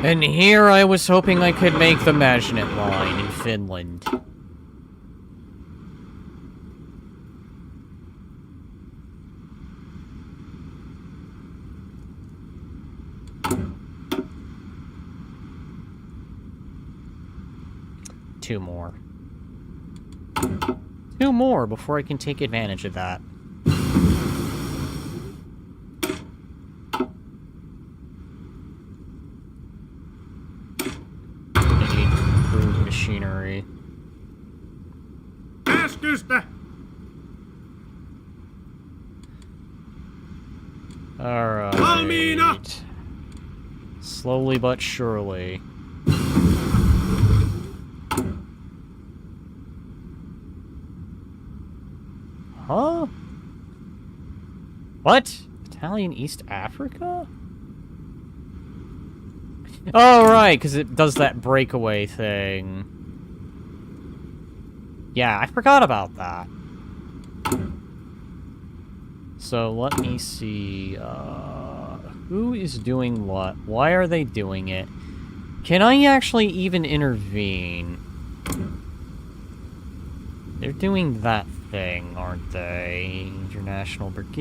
Speaker 1: And here I was hoping I could make the Magnet line in Finland. Two more. Two more before I can take advantage of that. I need improved machinery. Alright. Slowly but surely. Huh? What? Italian East Africa? Oh, right, because it does that breakaway thing. Yeah, I forgot about that. So, let me see, who is doing what? Why are they doing it? Can I actually even intervene? They're doing that thing, aren't they? International Brigades.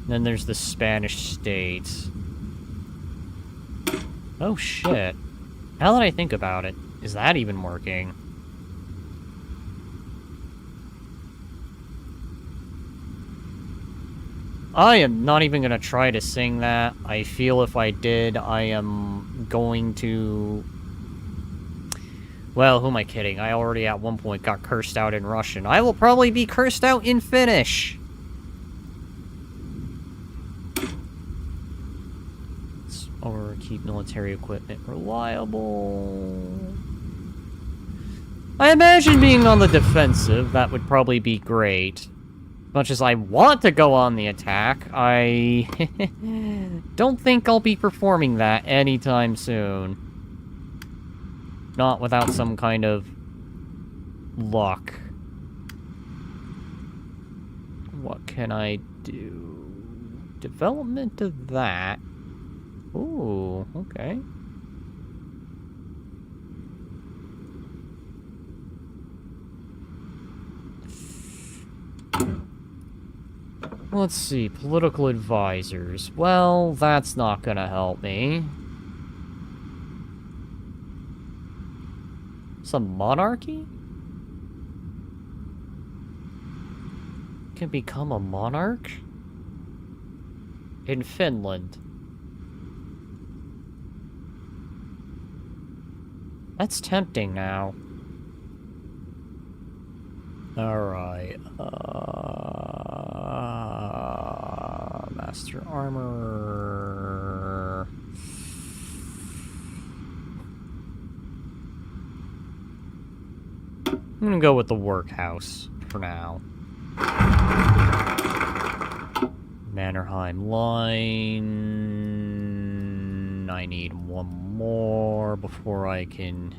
Speaker 1: Then there's the Spanish states. Oh, shit. Now that I think about it, is that even working? I am not even gonna try to sing that. I feel if I did, I am going to... Well, who am I kidding? I already at one point got cursed out in Russian. I will probably be cursed out in Finnish! Or keep military equipment reliable. I imagine being on the defensive, that would probably be great. Much as I want to go on the attack, I don't think I'll be performing that anytime soon. Not without some kind of luck. What can I do? Development of that. Ooh, okay. Let's see, political advisors. Well, that's not gonna help me. Some monarchy? Can become a monarch? In Finland. That's tempting now. Alright, Master Armor... I'm gonna go with the workhouse for now. Mannerheim line... I need one more before I can...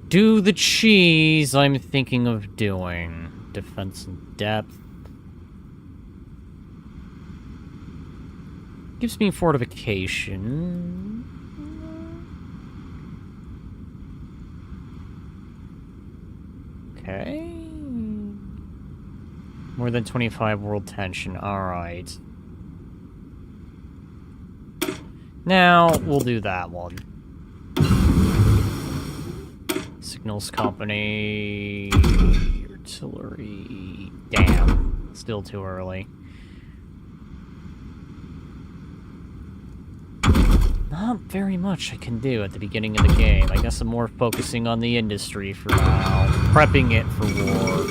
Speaker 1: do the cheese I'm thinking of doing. Defense and depth. Gives me fortification. Okay. More than 25 world tension. Alright. Now, we'll do that one. Signals company, artillery, damn, still too early. Not very much I can do at the beginning of the game. I guess I'm more focusing on the industry for now, prepping it for war.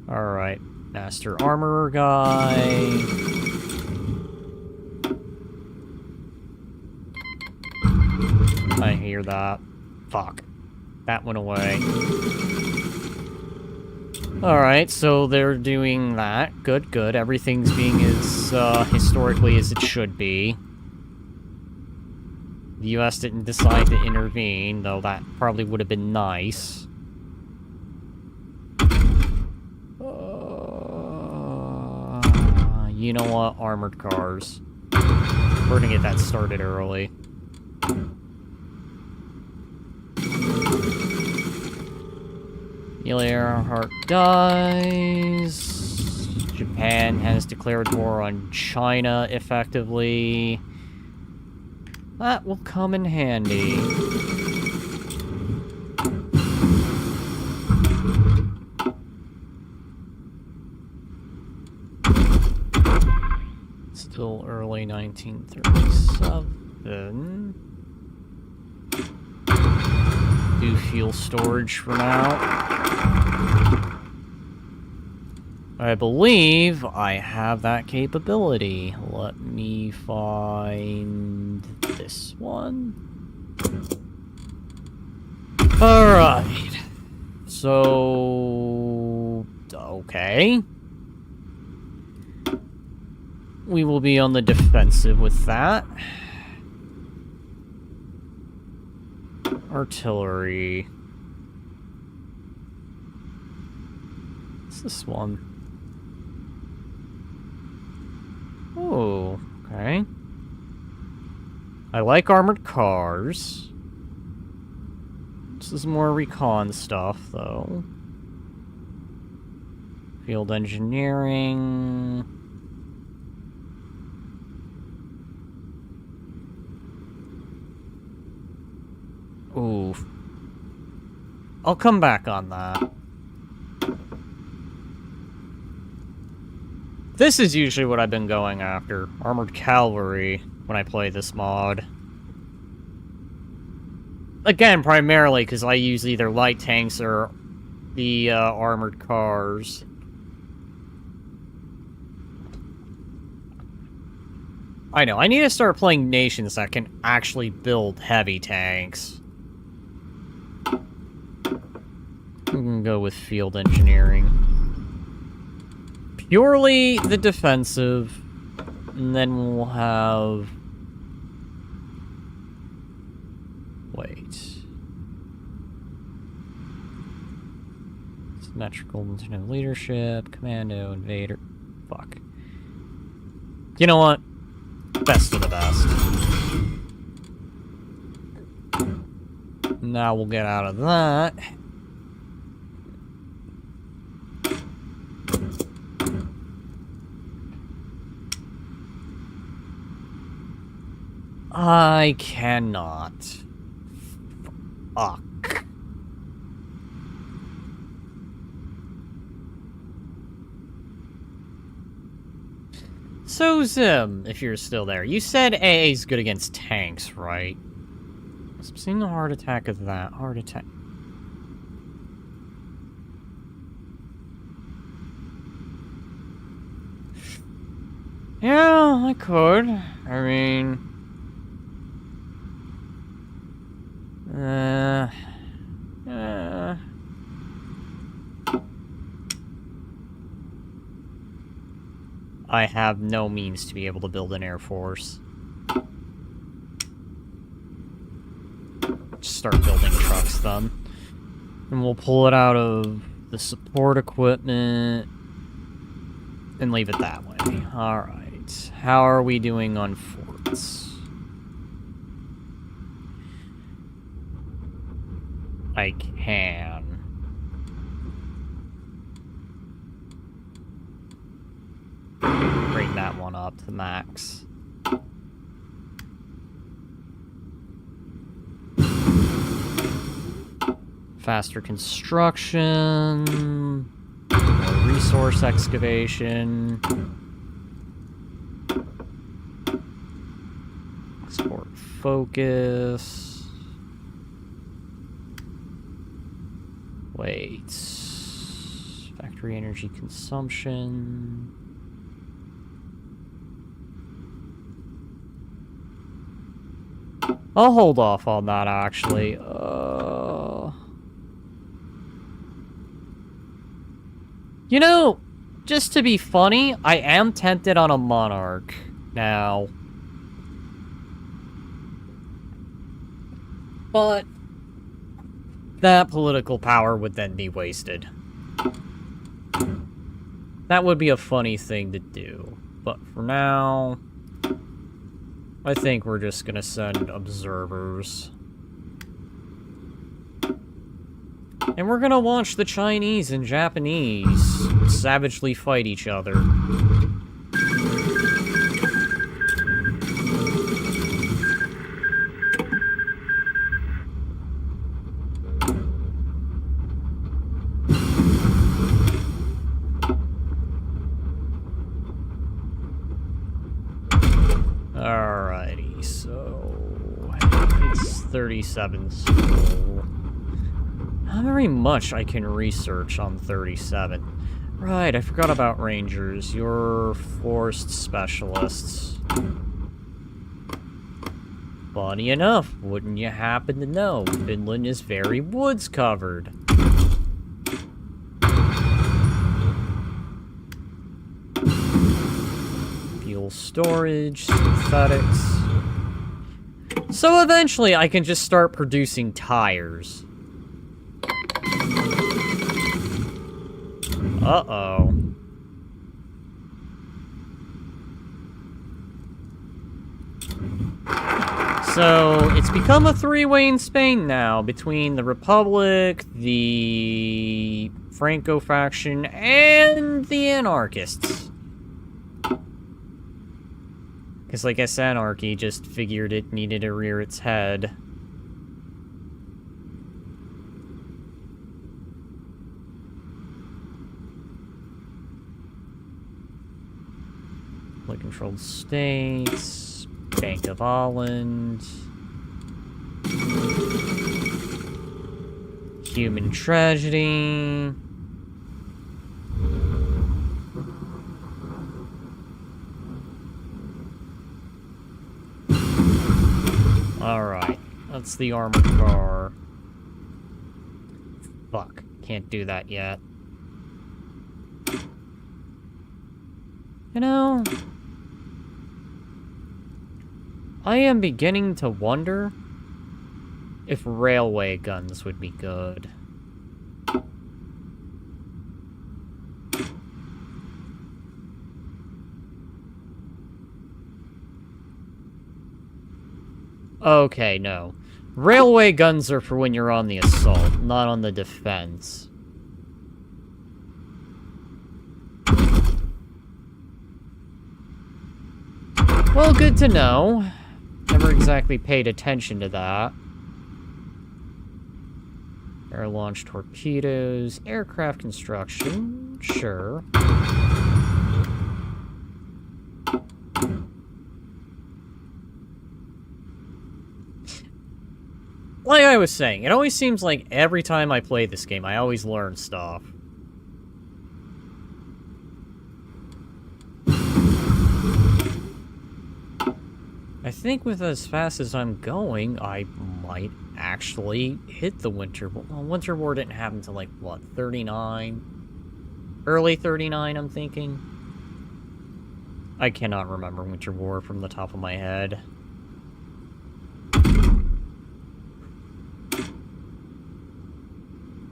Speaker 1: Alright, Master Armorer guy. I hear that. Fuck. That went away. Alright, so they're doing that. Good, good. Everything's being as, historically as it should be. The US didn't decide to intervene, though that probably would have been nice. You know what? Armored cars. We're gonna get that started early. Earhart dies. Japan has declared war on China, effectively. That will come in handy. Still early 1937. do fuel storage for now. I believe I have that capability. Let me find this one. Alright. So... okay. We will be on the defensive with that. Artillery. What's this one? Oh, okay. I like armored cars. This is more recon stuff, though. Field engineering. Ooh. I'll come back on that. This is usually what I've been going after. Armored cavalry when I play this mod. Again, primarily because I use either light tanks or the armored cars. I know, I need to start playing nations that can actually build heavy tanks. I'm gonna go with field engineering. Purely the defensive, and then we'll have... wait. Symmetrical internal leadership, commando, invader... fuck. You know what? Best of the best. Now we'll get out of that. I cannot. Fuck. So, Zim, if you're still there, you said AA's good against tanks, right? I'm seeing a heart attack of that. Heart attack. Yeah, I could. I mean... I have no means to be able to build an air force. Just start building trucks then. And we'll pull it out of the support equipment and leave it that way. Alright. How are we doing on forts? I can. Bring that one up to max. Faster construction. More resource excavation. Export focus. Wait. Factory energy consumption. I'll hold off on that, actually. You know, just to be funny, I am tempted on a monarch now. But that political power would then be wasted. That would be a funny thing to do. But for now, I think we're just gonna send observers. And we're gonna watch the Chinese and Japanese savagely fight each other. Alrighty, so it's 37 school. Not very much I can research on 37. Right, I forgot about rangers. You're forest specialists. Funny enough, wouldn't you happen to know, Finland is very woods covered. Fuel storage, synthetics. So eventually I can just start producing tires. Uh-oh. So, it's become a three-way in Spain now, between the Republic, the Franco faction, and the anarchists. Because I guess anarchy just figured it needed to rear its head. Controlled states, Bank of Holland, human tragedy. Alright, that's the armored car. Fuck, can't do that yet. You know, I am beginning to wonder if railway guns would be good. Okay, no. Railway guns are for when you're on the assault, not on the defense. Well, good to know. Never exactly paid attention to that. Air-launched torpedoes, aircraft construction, sure. Like I was saying, it always seems like every time I play this game, I always learn stuff. I think with as fast as I'm going, I might actually hit the Winter War. Well, Winter War didn't happen until, like, what, 39? Early 39, I'm thinking? I cannot remember Winter War from the top of my head.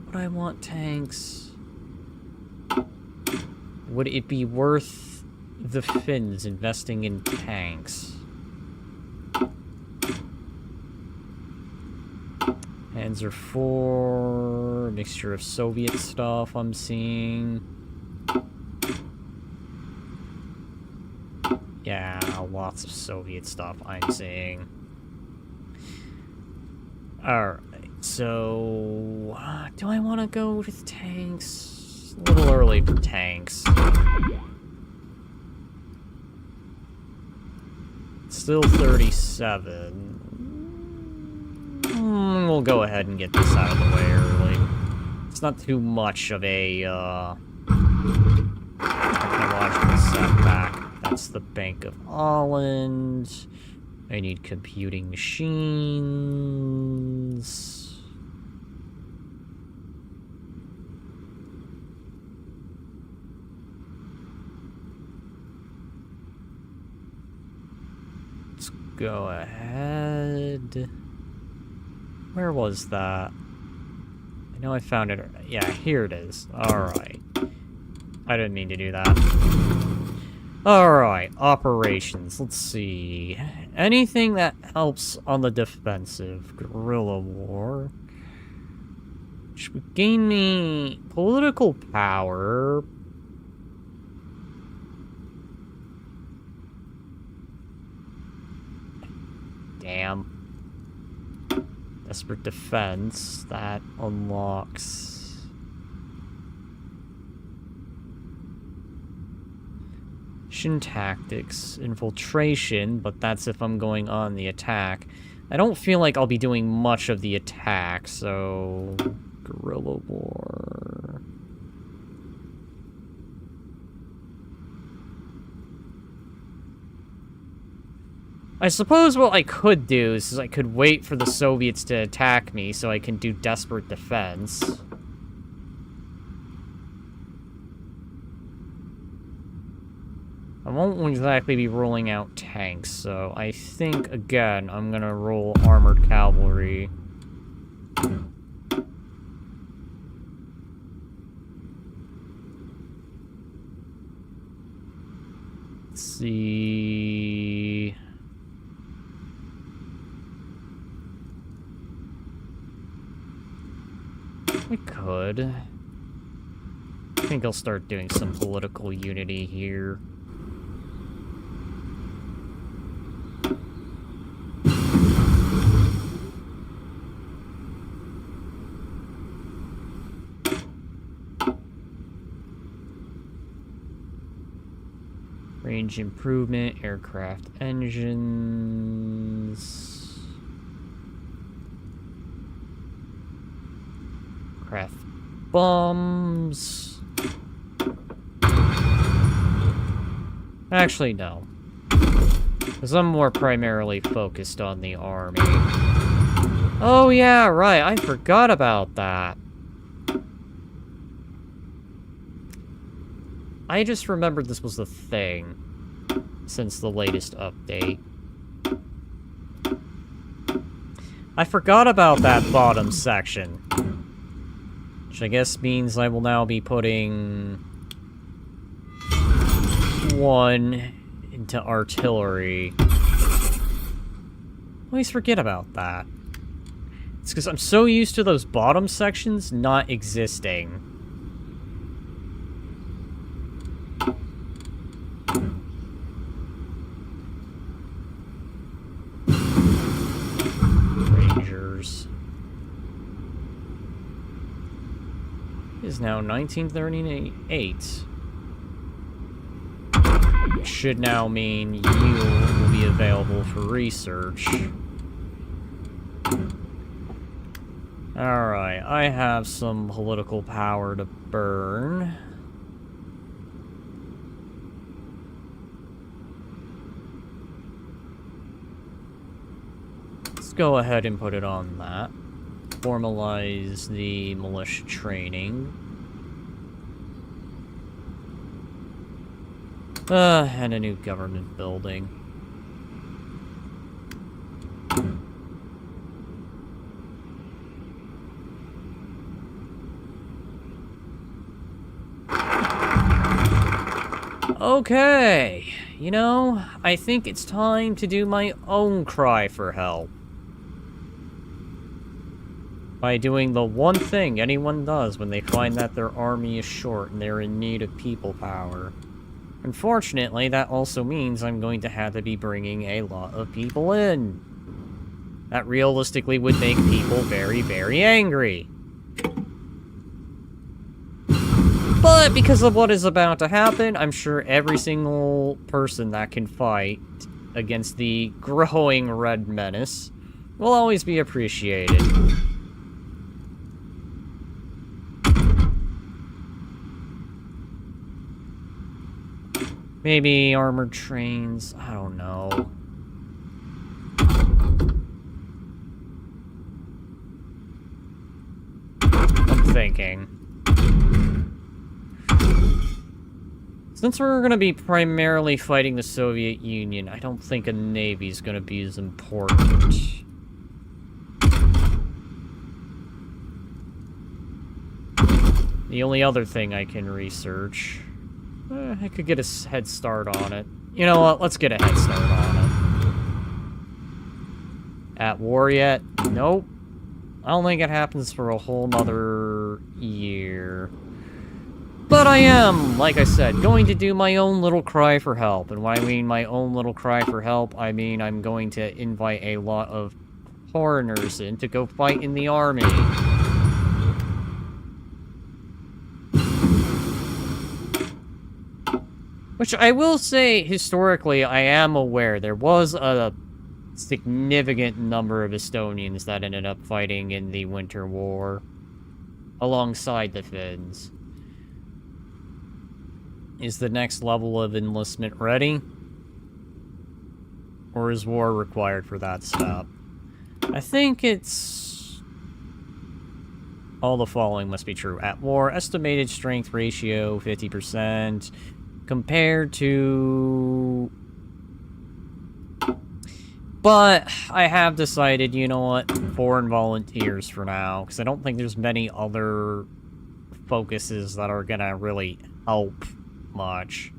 Speaker 1: Would I want tanks? Would it be worth the Finns investing in tanks? Panzer IV, mixture of Soviet stuff I'm seeing. Yeah, lots of Soviet stuff I'm seeing. Alright, so... do I want to go with tanks? A little early for tanks. Still 37. We'll go ahead and get this out of the way early. It's not too much of a, technological setback. That's the Bank of Holland. I need computing machines. Let's go ahead. Where was that? I know I found it. Yeah, here it is. Alright. I didn't mean to do that. Alright, operations. Let's see. Anything that helps on the defensive. Guerrilla war. Which would gain me political power. Damn. Desperate defense, that unlocks. Mission tactics, infiltration, but that's if I'm going on the attack. I don't feel like I'll be doing much of the attack, so... Guerrilla war. I suppose what I could do is I could wait for the Soviets to attack me so I can do desperate defense. I won't exactly be rolling out tanks, so I think, again, I'm gonna roll armored cavalry. Let's see... I could. I think I'll start doing some political unity here. Range improvement, aircraft engines. Craft bombs. Actually, no. Because I'm more primarily focused on the army. Oh yeah, right, I forgot about that. I just remembered this was a thing since the latest update. I forgot about that bottom section. Which I guess means I will now be putting one into artillery. Always forget about that. It's because I'm so used to those bottom sections not existing. Rangers. It is now 1938. Which should now mean you will be available for research. Alright, I have some political power to burn. Let's go ahead and put it on that. Formalize the militia training. And a new government building. Okay, you know, I think it's time to do my own cry for help. By doing the one thing anyone does when they find that their army is short and they're in need of people power. Unfortunately, that also means I'm going to have to be bringing a lot of people in. That realistically would make people very, very angry. But because of what is about to happen, I'm sure every single person that can fight against the growing red menace will always be appreciated. Maybe armored trains, I don't know. I'm thinking. Since we're going to be primarily fighting the Soviet Union, I don't think a navy is going to be as important. The only other thing I can research... I could get a head start on it. You know what? Let's get a head start on it. At war yet? Nope. I don't think it happens for a whole nother year. But I am, like I said, going to do my own little cry for help. And when I mean my own little cry for help, I mean I'm going to invite a lot of foreigners in to go fight in the army. Which I will say, historically, I am aware there was a significant number of Estonians that ended up fighting in the Winter War. alongside the fins. Is the next level of enlistment ready? Or is war required for that step? I think it's... all the following must be true. At war, estimated strength ratio 50% compared to... But I have decided, you know what, foreign volunteers for now, because I don't think there's many other focuses that are gonna really help much.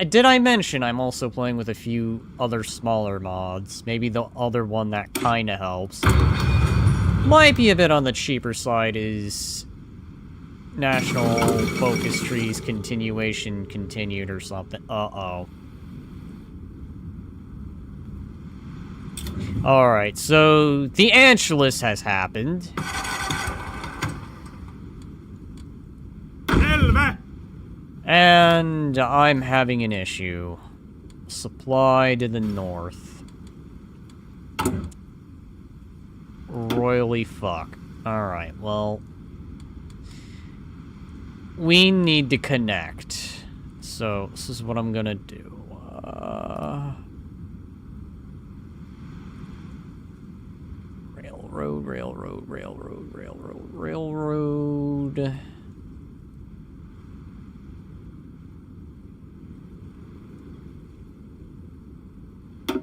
Speaker 1: Did I mention I'm also playing with a few other smaller mods? Maybe the other one that kinda helps. Might be a bit on the cheaper side is National Focus Trees Continuation Continued or something. Uh-oh. Alright, so the Angelus has happened. And I'm having an issue. Supply to the north. Royally fuck. Alright, well... we need to connect. So, this is what I'm gonna do. Railroad.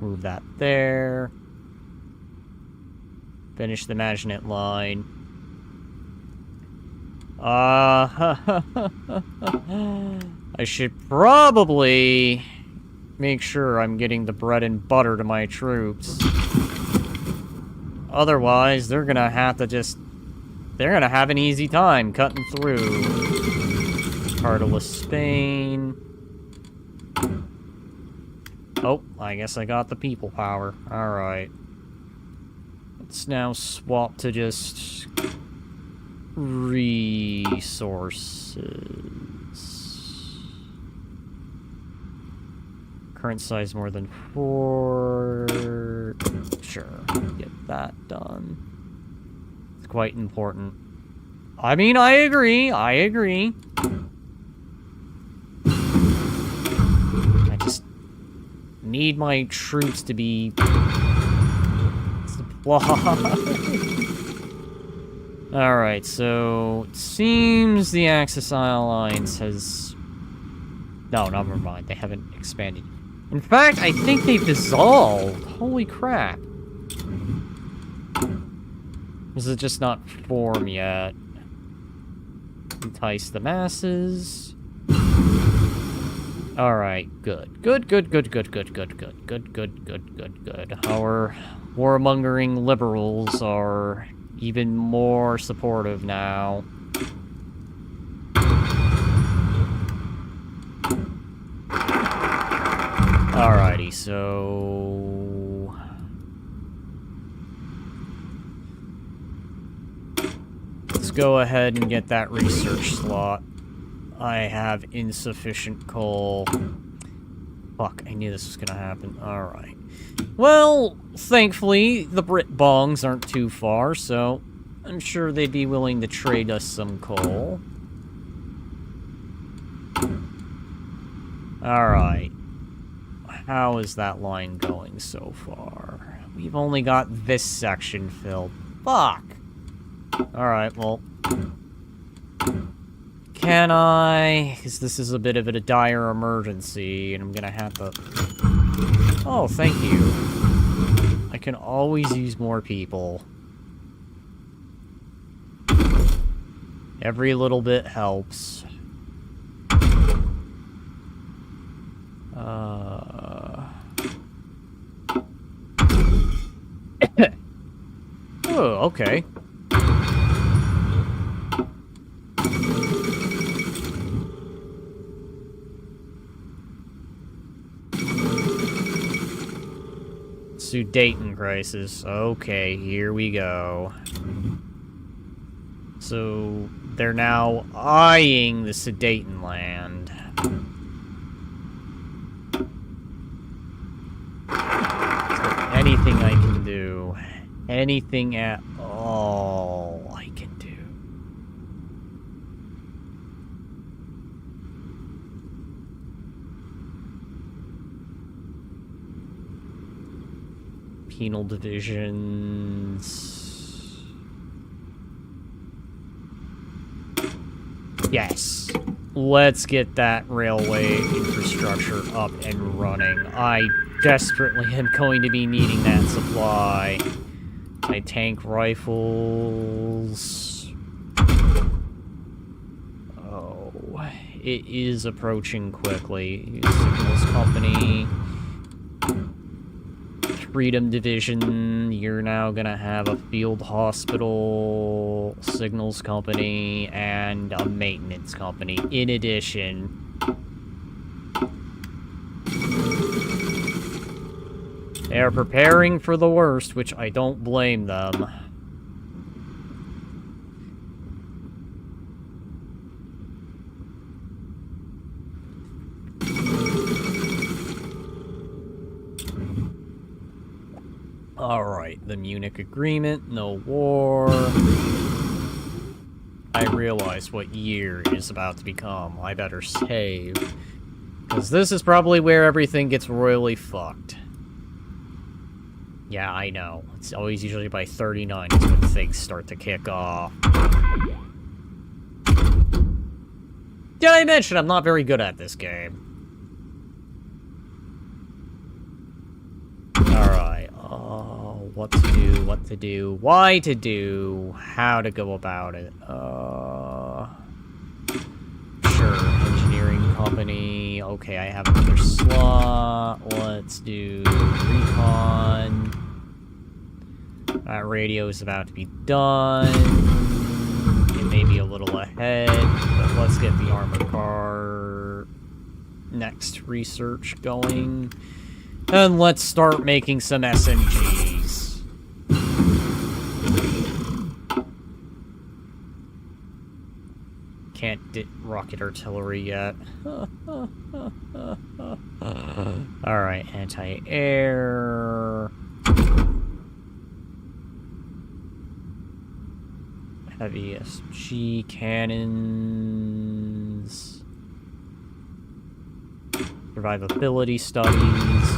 Speaker 1: Move that there. Finish the Maginot Line. I should probably make sure I'm getting the bread and butter to my troops. Otherwise, they're gonna have to just... they're gonna have an easy time cutting through. Cartel of Spain. Oh, I guess I got the people power. Alright. Let's now swap to just... resources. Current size more than 4... Sure, get that done. It's quite important. I mean, I agree. I just need my troops to be supplied. Alright, so it seems the Axis Alliance has... no, never mind. They haven't expanded. In fact, I think they've dissolved. Holy crap. This is just not form yet. Entice the masses. Alright, good. Good. Our warmongering liberals are even more supportive now. Alrighty, so... let's go ahead and get that research slot. I have insufficient coal. Fuck, I knew this was gonna happen. Alright. Well, thankfully, the Brit Bongs aren't too far, so I'm sure they'd be willing to trade us some coal. Alright. How is that line going so far? We've only got this section filled. Fuck! Alright, well... can I... because this is a bit of a dire emergency, and I'm gonna have to... oh, thank you. I can always use more people. Every little bit helps. Oh, okay. Sudeten crisis. Okay, here we go. So, they're now eyeing the Sudeten land. Is there anything I can do? Anything at all? I penal divisions. Yes. Let's get that railway infrastructure up and running. I desperately am going to be needing that supply. My tank rifles. Oh, it is approaching quickly. Signals Company. Freedom Division, you're now gonna have a field hospital, Signals Company, and a maintenance company. In addition, they are preparing for the worst, which I don't blame them. Alright, the Munich Agreement, no war. I realize what year it is about to become. I better save. Because this is probably where everything gets royally fucked. Yeah, I know. It's always usually by 39 is when things start to kick off. Did I mention I'm not very good at this game? Alright. What to do, why to do, how to go about it. Sure, engineering company. Okay, I have another slot. Let's do recon. That radio is about to be done. It may be a little ahead, but let's get the armored car next research going. And let's start making some SMGs. Can't rocket artillery yet. Alright, anti-air. Heavy SMG cannons. Survivability studies.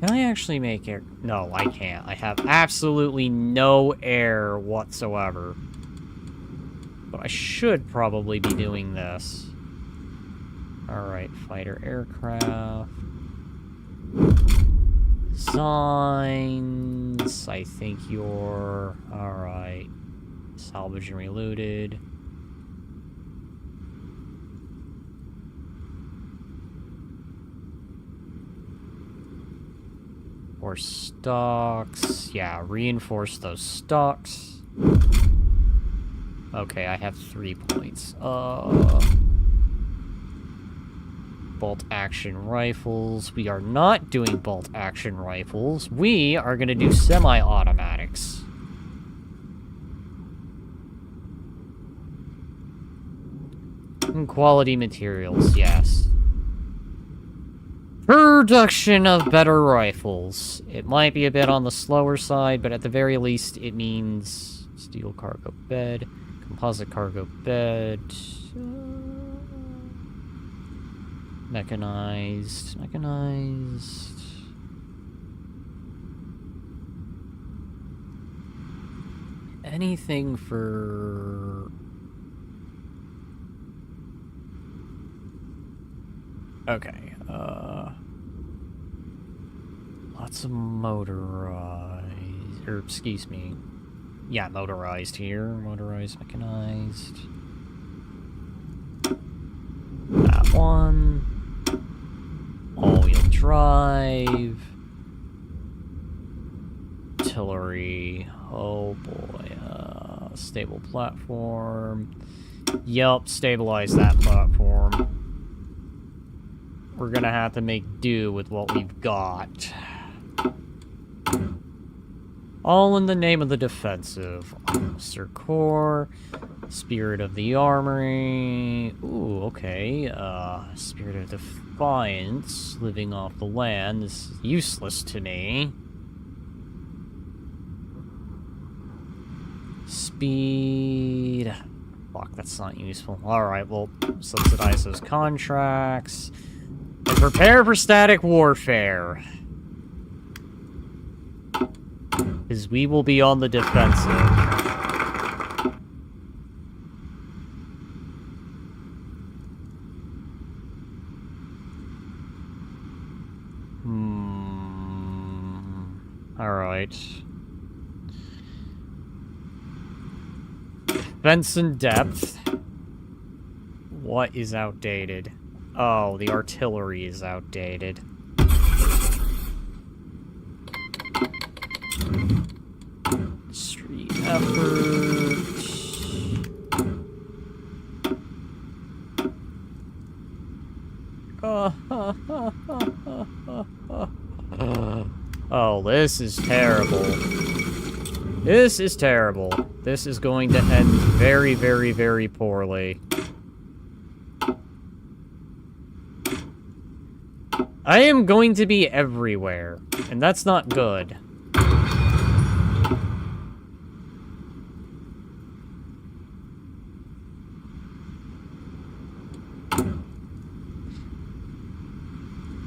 Speaker 1: Can I actually make air? No, I can't. I have absolutely no air whatsoever. But I should probably be doing this. Alright, fighter aircraft. Designs. I think you're... Alright. Salvage and reloaded. Or stocks. Yeah, reinforce those stocks. Okay, I have 3 points. Bolt action rifles. We are not doing bolt action rifles. We are gonna do semi-automatics. And quality materials, yes. Production of better rifles. It might be a bit on the slower side, but at the very least, it means steel cargo bed, composite cargo bed, mechanized. Anything for... Okay, lots of motorized, or excuse me, yeah, motorized here, motorized, mechanized. That one, all-wheel drive, artillery, oh boy, stable platform, yep, stabilize that platform. We're gonna have to make do with what we've got. All in the name of the defensive. Officer Corps, Spirit of the Armory. Ooh, okay. Spirit of Defiance, living off the land. This is useless to me. Speed. Fuck, that's not useful. Alright, well, subsidize those contracts. And prepare for static warfare. Because we will be on the defensive. Alright. Defense in depth. What is outdated? Oh, the artillery is outdated. Street effort. Oh, this is terrible. This is terrible. This is going to end very, very, very poorly. I am going to be everywhere, and that's not good.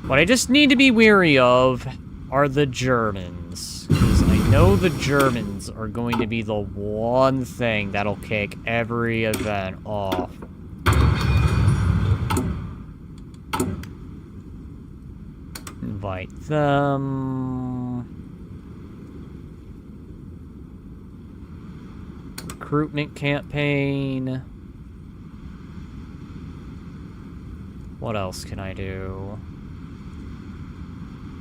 Speaker 1: What I just need to be wary of are the Germans. Because I know the Germans are going to be the one thing that'll kick every event off. Invite them. Recruitment campaign. What else can I do?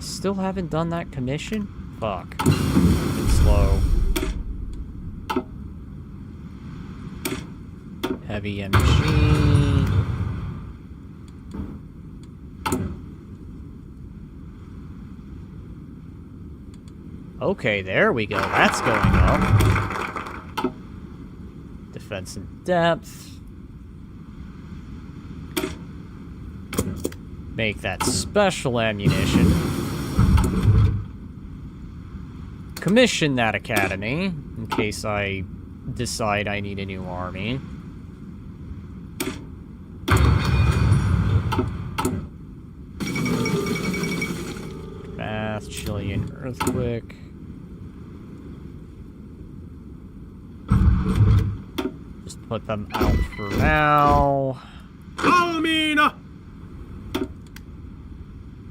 Speaker 1: Still haven't done that commission? Fuck. It's slow. Heavy MG. Okay, there we go. That's going up. Defense in depth. Make that special ammunition. Commission that academy, in case I decide I need a new army. Fast Chilean earthquake. Just put them out for now.
Speaker 2: Almina!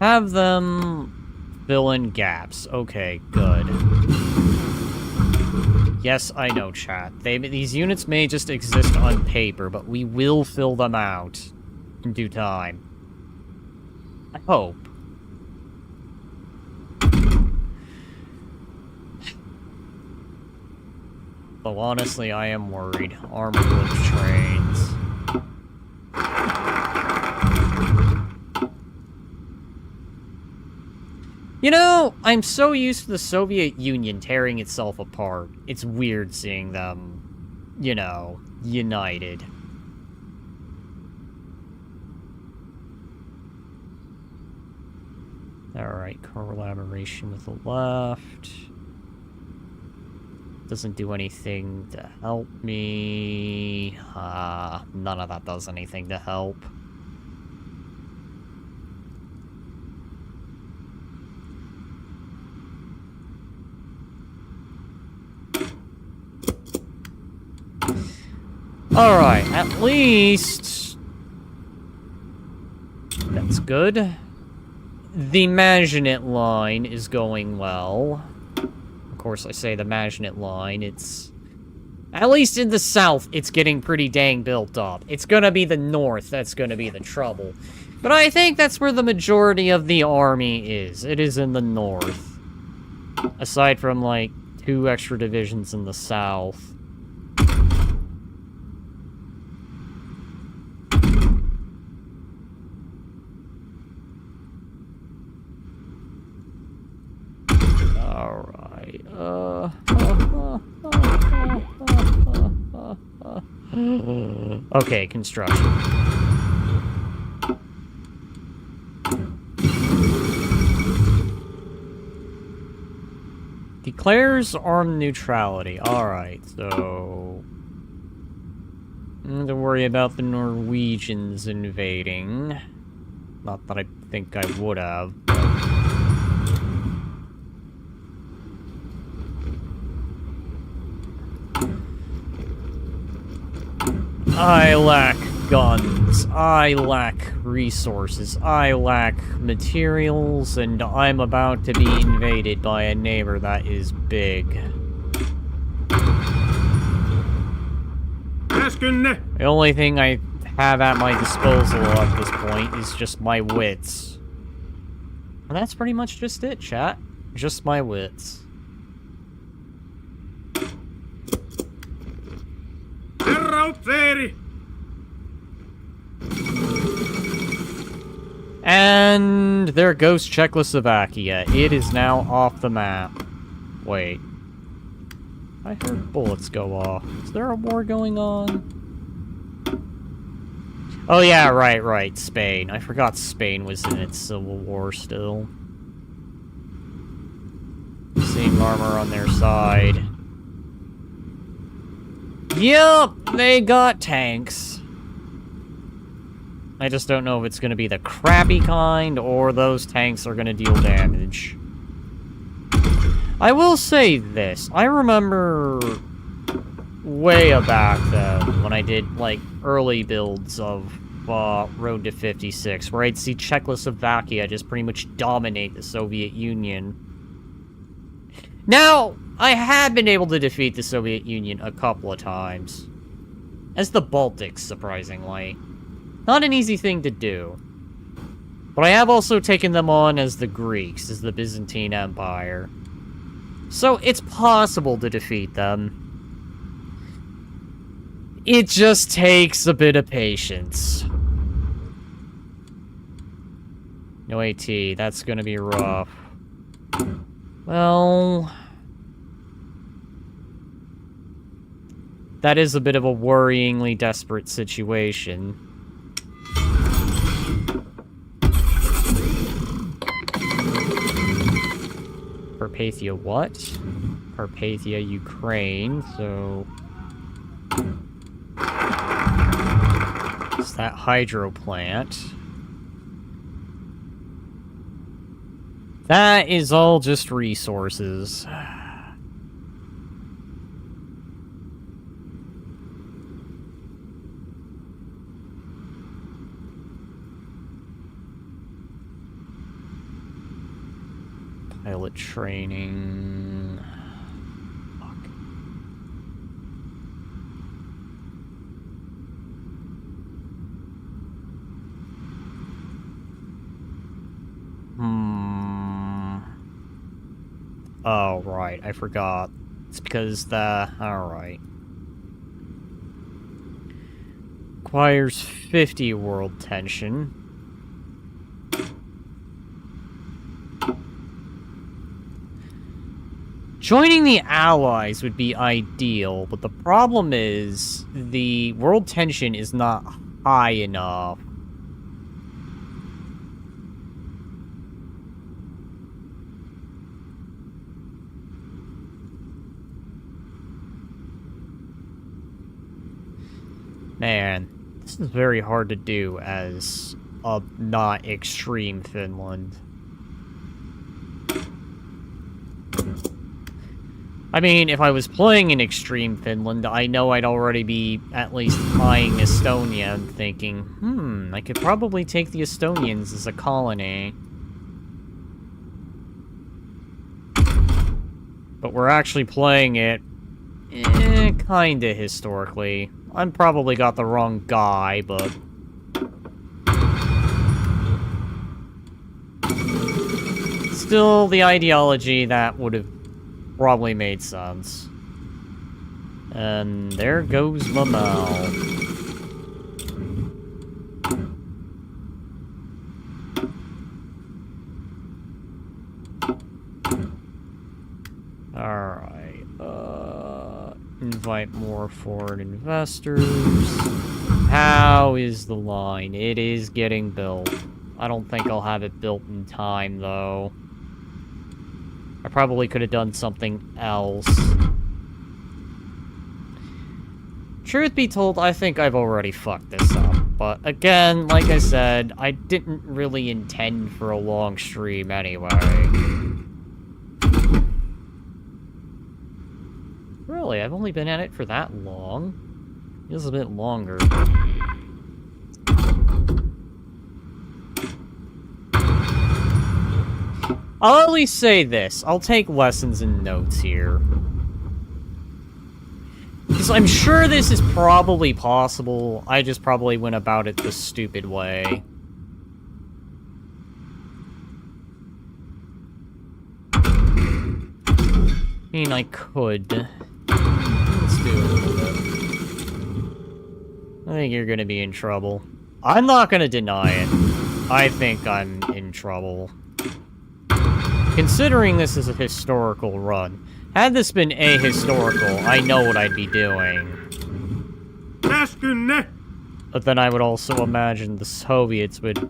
Speaker 1: Have them fill in gaps. Okay, good. Yes, I know, chat. These units may just exist on paper, but we will fill them out in due time. I hope. Though honestly, I am worried. Armored wolf trains. You know, I'm so used to the Soviet Union tearing itself apart. It's weird seeing them, you know, united. Alright, collaboration with the left. Doesn't do anything to help me. None of that does anything to help. Alright, at least... that's good. The Maginot Line is going well. Of course, I say the Maginot Line, it's... at least in the south, it's getting pretty dang built up. It's gonna be the north that's gonna be the trouble. But I think that's where the majority of the army is. It is in the north. Aside from, like, 2 extra divisions in the south. Alright, okay, construction. Declares armed neutrality. Alright, so... don't worry about the Norwegians invading. Not that I think I would have. I lack guns, I lack resources, I lack materials, and I'm about to be invaded by a neighbor that is big. The only thing I have at my disposal at this point is just my wits. And that's pretty much just it, chat. Just my wits. And there goes Czechoslovakia. It is now off the map. Wait. I heard bullets go off. Is there a war going on? Oh yeah, right. Spain. I forgot Spain was in its civil war still. Seeing armor on their side. Yep, they got tanks. I just don't know if it's going to be the crappy kind, or those tanks are going to deal damage. I will say this. I remember way back then, when I did, like, early builds of Road to 56, where I'd see Czechoslovakia just pretty much dominate the Soviet Union. Now, I have been able to defeat the Soviet Union a couple of times. As the Baltics, surprisingly. Not an easy thing to do. But I have also taken them on as the Greeks, as the Byzantine Empire. So it's possible to defeat them. It just takes a bit of patience. No AT, that's gonna be rough. Well... that is a bit of a worryingly desperate situation. Carpathia what? Carpathia, Ukraine, so... it's that hydro plant. That is all just resources. Pilot training. Fuck. Oh, right. I forgot. It's because the... alright. Requires 50 world tension. Joining the Allies would be ideal, but the problem is the world tension is not high enough. Man, this is very hard to do as a not extreme Finland. I mean, if I was playing in Extreme Finland, I know I'd already be at least eyeing Estonia and thinking, I could probably take the Estonians as a colony. But we're actually playing it, kinda historically. I'm probably got the wrong guy, but... still, the ideology that would have probably made sense. And there goes Mamel. Alright, invite more foreign investors. How is the line? It is getting built. I don't think I'll have it built in time, though. I probably could have done something else. Truth be told, I think I've already fucked this up But again, like I said, I didn't really intend for a long stream anyway. Really, I've only been at it for that long? Feels a bit longer. I'll at least say this. I'll take lessons and notes here. Because I'm sure this is probably possible. I just probably went about it the stupid way. I mean, I could. Let's do it a little bit. I think you're gonna be in trouble. I'm not gonna deny it. I think I'm in trouble. Considering this is a historical run, had this been ahistorical, I know what I'd be doing. But then I would also imagine the Soviets would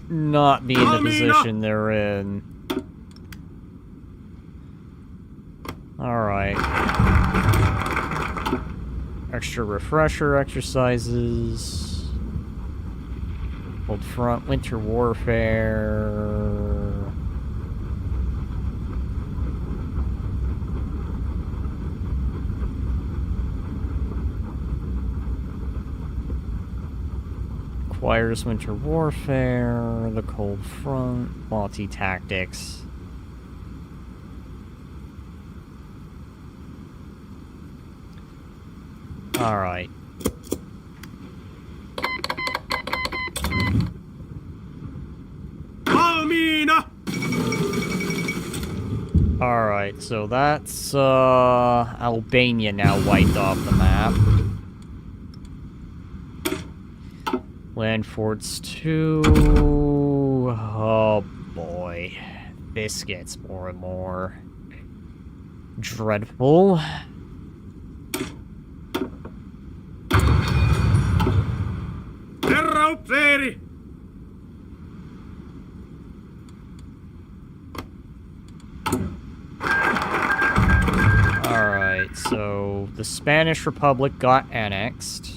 Speaker 1: not be in the position they're in. Alright. Extra refresher exercises. Cold Front, Winter Warfare. Acquires Winter Warfare, the Cold Front, multi-tactics. Alright. Alright, so that's, Albania now wiped off the map. Land Forts 2... Oh boy. This gets more and more dreadful. Alright, so the Spanish Republic got annexed.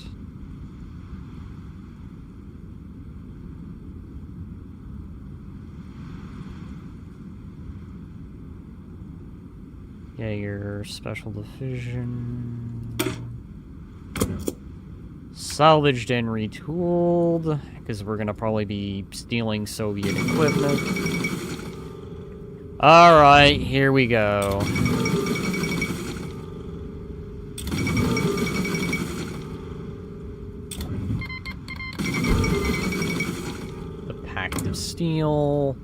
Speaker 1: Yeah, your special division. Salvaged and retooled, because we're gonna probably be stealing Soviet equipment. Alright, here we go. The Pact of Steel.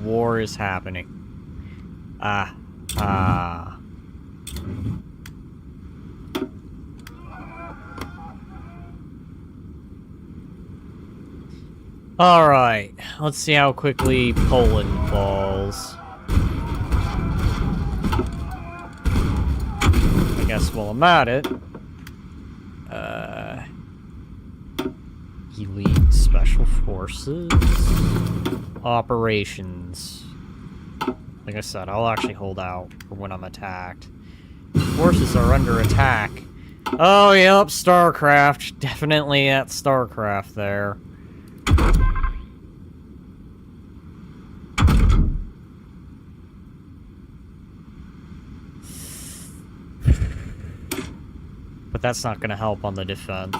Speaker 1: War is happening. Alright, let's see how quickly Poland falls. I guess while I'm at it, Elite Special Forces, Operations. Like I said, I'll actually hold out for when I'm attacked. Forces are under attack. Oh, yep, StarCraft. Definitely at StarCraft there. But that's not gonna help on the defense.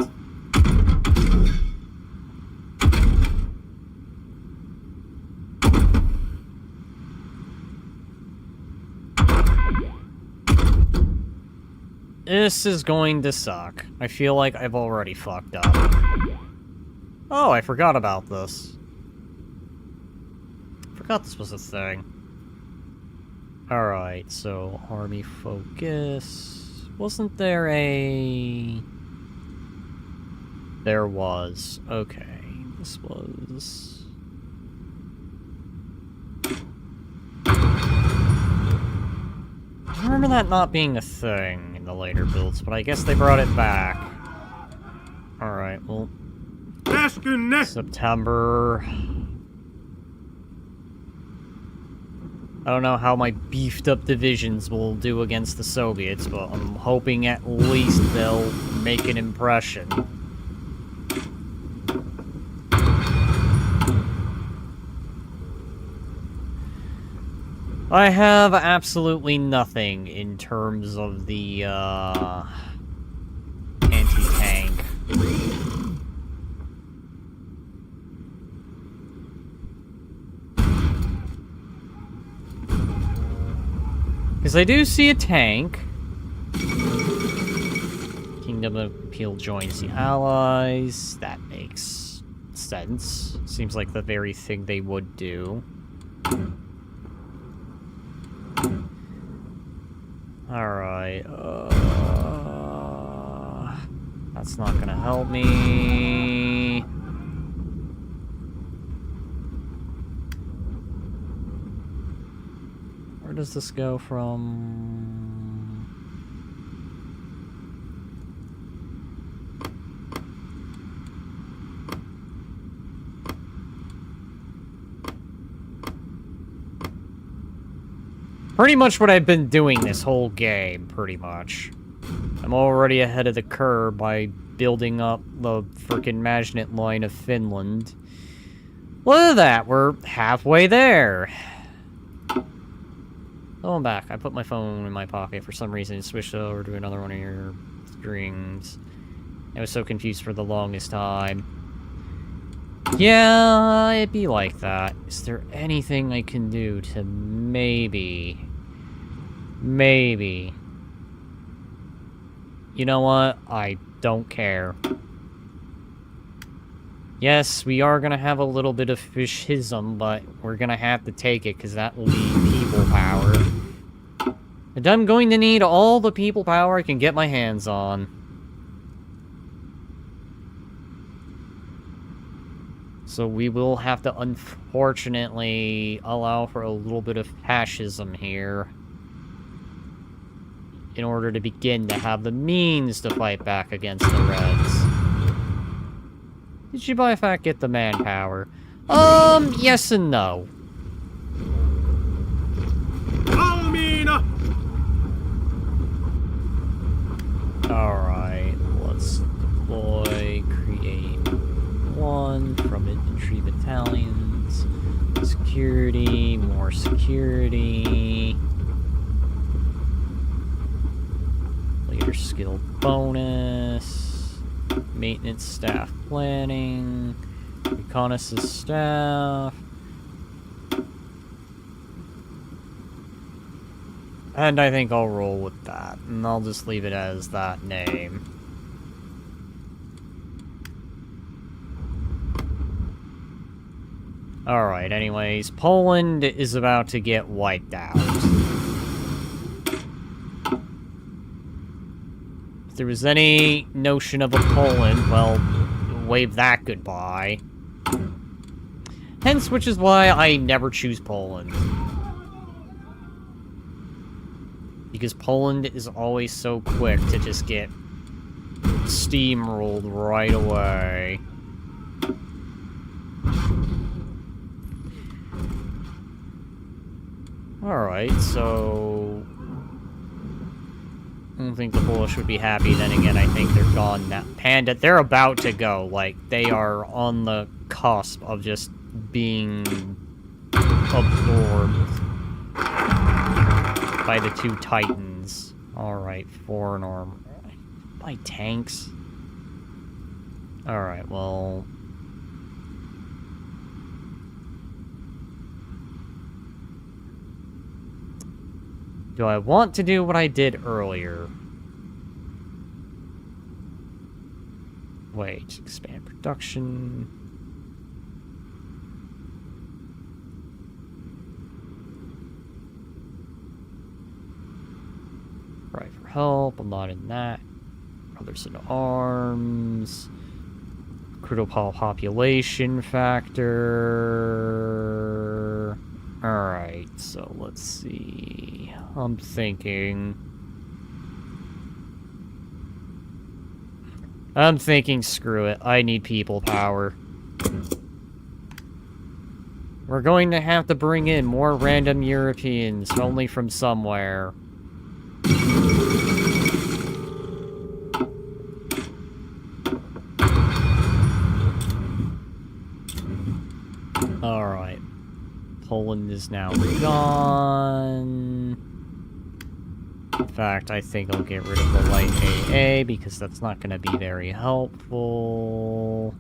Speaker 1: This is going to suck. I feel like I've already fucked up. Oh, I forgot about this. Forgot this was a thing. Alright, so army focus. Wasn't there a... There was. Okay, this was... I remember that not being a thing in the later builds, but I guess they brought it back. Alright, well... September... I don't know how my beefed-up divisions will do against the Soviets, but I'm hoping at least they'll make an impression. I have absolutely nothing in terms of the, anti-tank. Because I do see a tank. Kingdom of Appeal joins the Allies. That makes sense. Seems like the very thing they would do. Alright, that's not gonna help me. Where does this go from? Pretty much what I've been doing this whole game, pretty much. I'm already ahead of the curve by building up the frickin' magnet line of Finland. Look at that, we're halfway there. Oh, I'm back. I put my phone in my pocket for some reason. It switched over to another one of your strings. I was so confused for the longest time. Yeah, it'd be like that. Is there anything I can do to maybe... You know what? I don't care. Yes, we are gonna have a little bit of fishism, but we're gonna have to take it, because that will be people power. And I'm going to need all the people power I can get my hands on. So we will have to, unfortunately, allow for a little bit of fascism here. In order to begin to have the means to fight back against the Reds. Did you by fact get the manpower? Yes and no. Alright, let's deploy, create one from infantry battalions. Security, more security. Leader skill bonus. Maintenance staff planning. Reconnaissance staff. And I think I'll roll with that. And I'll just leave it as that name. Alright, anyways. Poland is about to get wiped out. If there was any notion of a Poland, well, wave that goodbye. Hence, which is why I never choose Poland. Because Poland is always so quick to just get steamrolled right away. Alright, so... I don't think the Polish would be happy. Then again, I think they're gone now. Panda, they're about to go. Like, they are on the cusp of just being absorbed by the two titans. Alright, foreign armor. By tanks? Alright, well... Do I want to do what I did earlier? Wait, expand production. Right for help, I'm not in that. Brothers in Arms. Critical population factor. Alright, so let's see. I'm thinking, screw it. I need people power. We're going to have to bring in more random Europeans, only from somewhere. Alright. Poland is now gone. In fact, I think I'll get rid of the light AA because that's not going to be very helpful.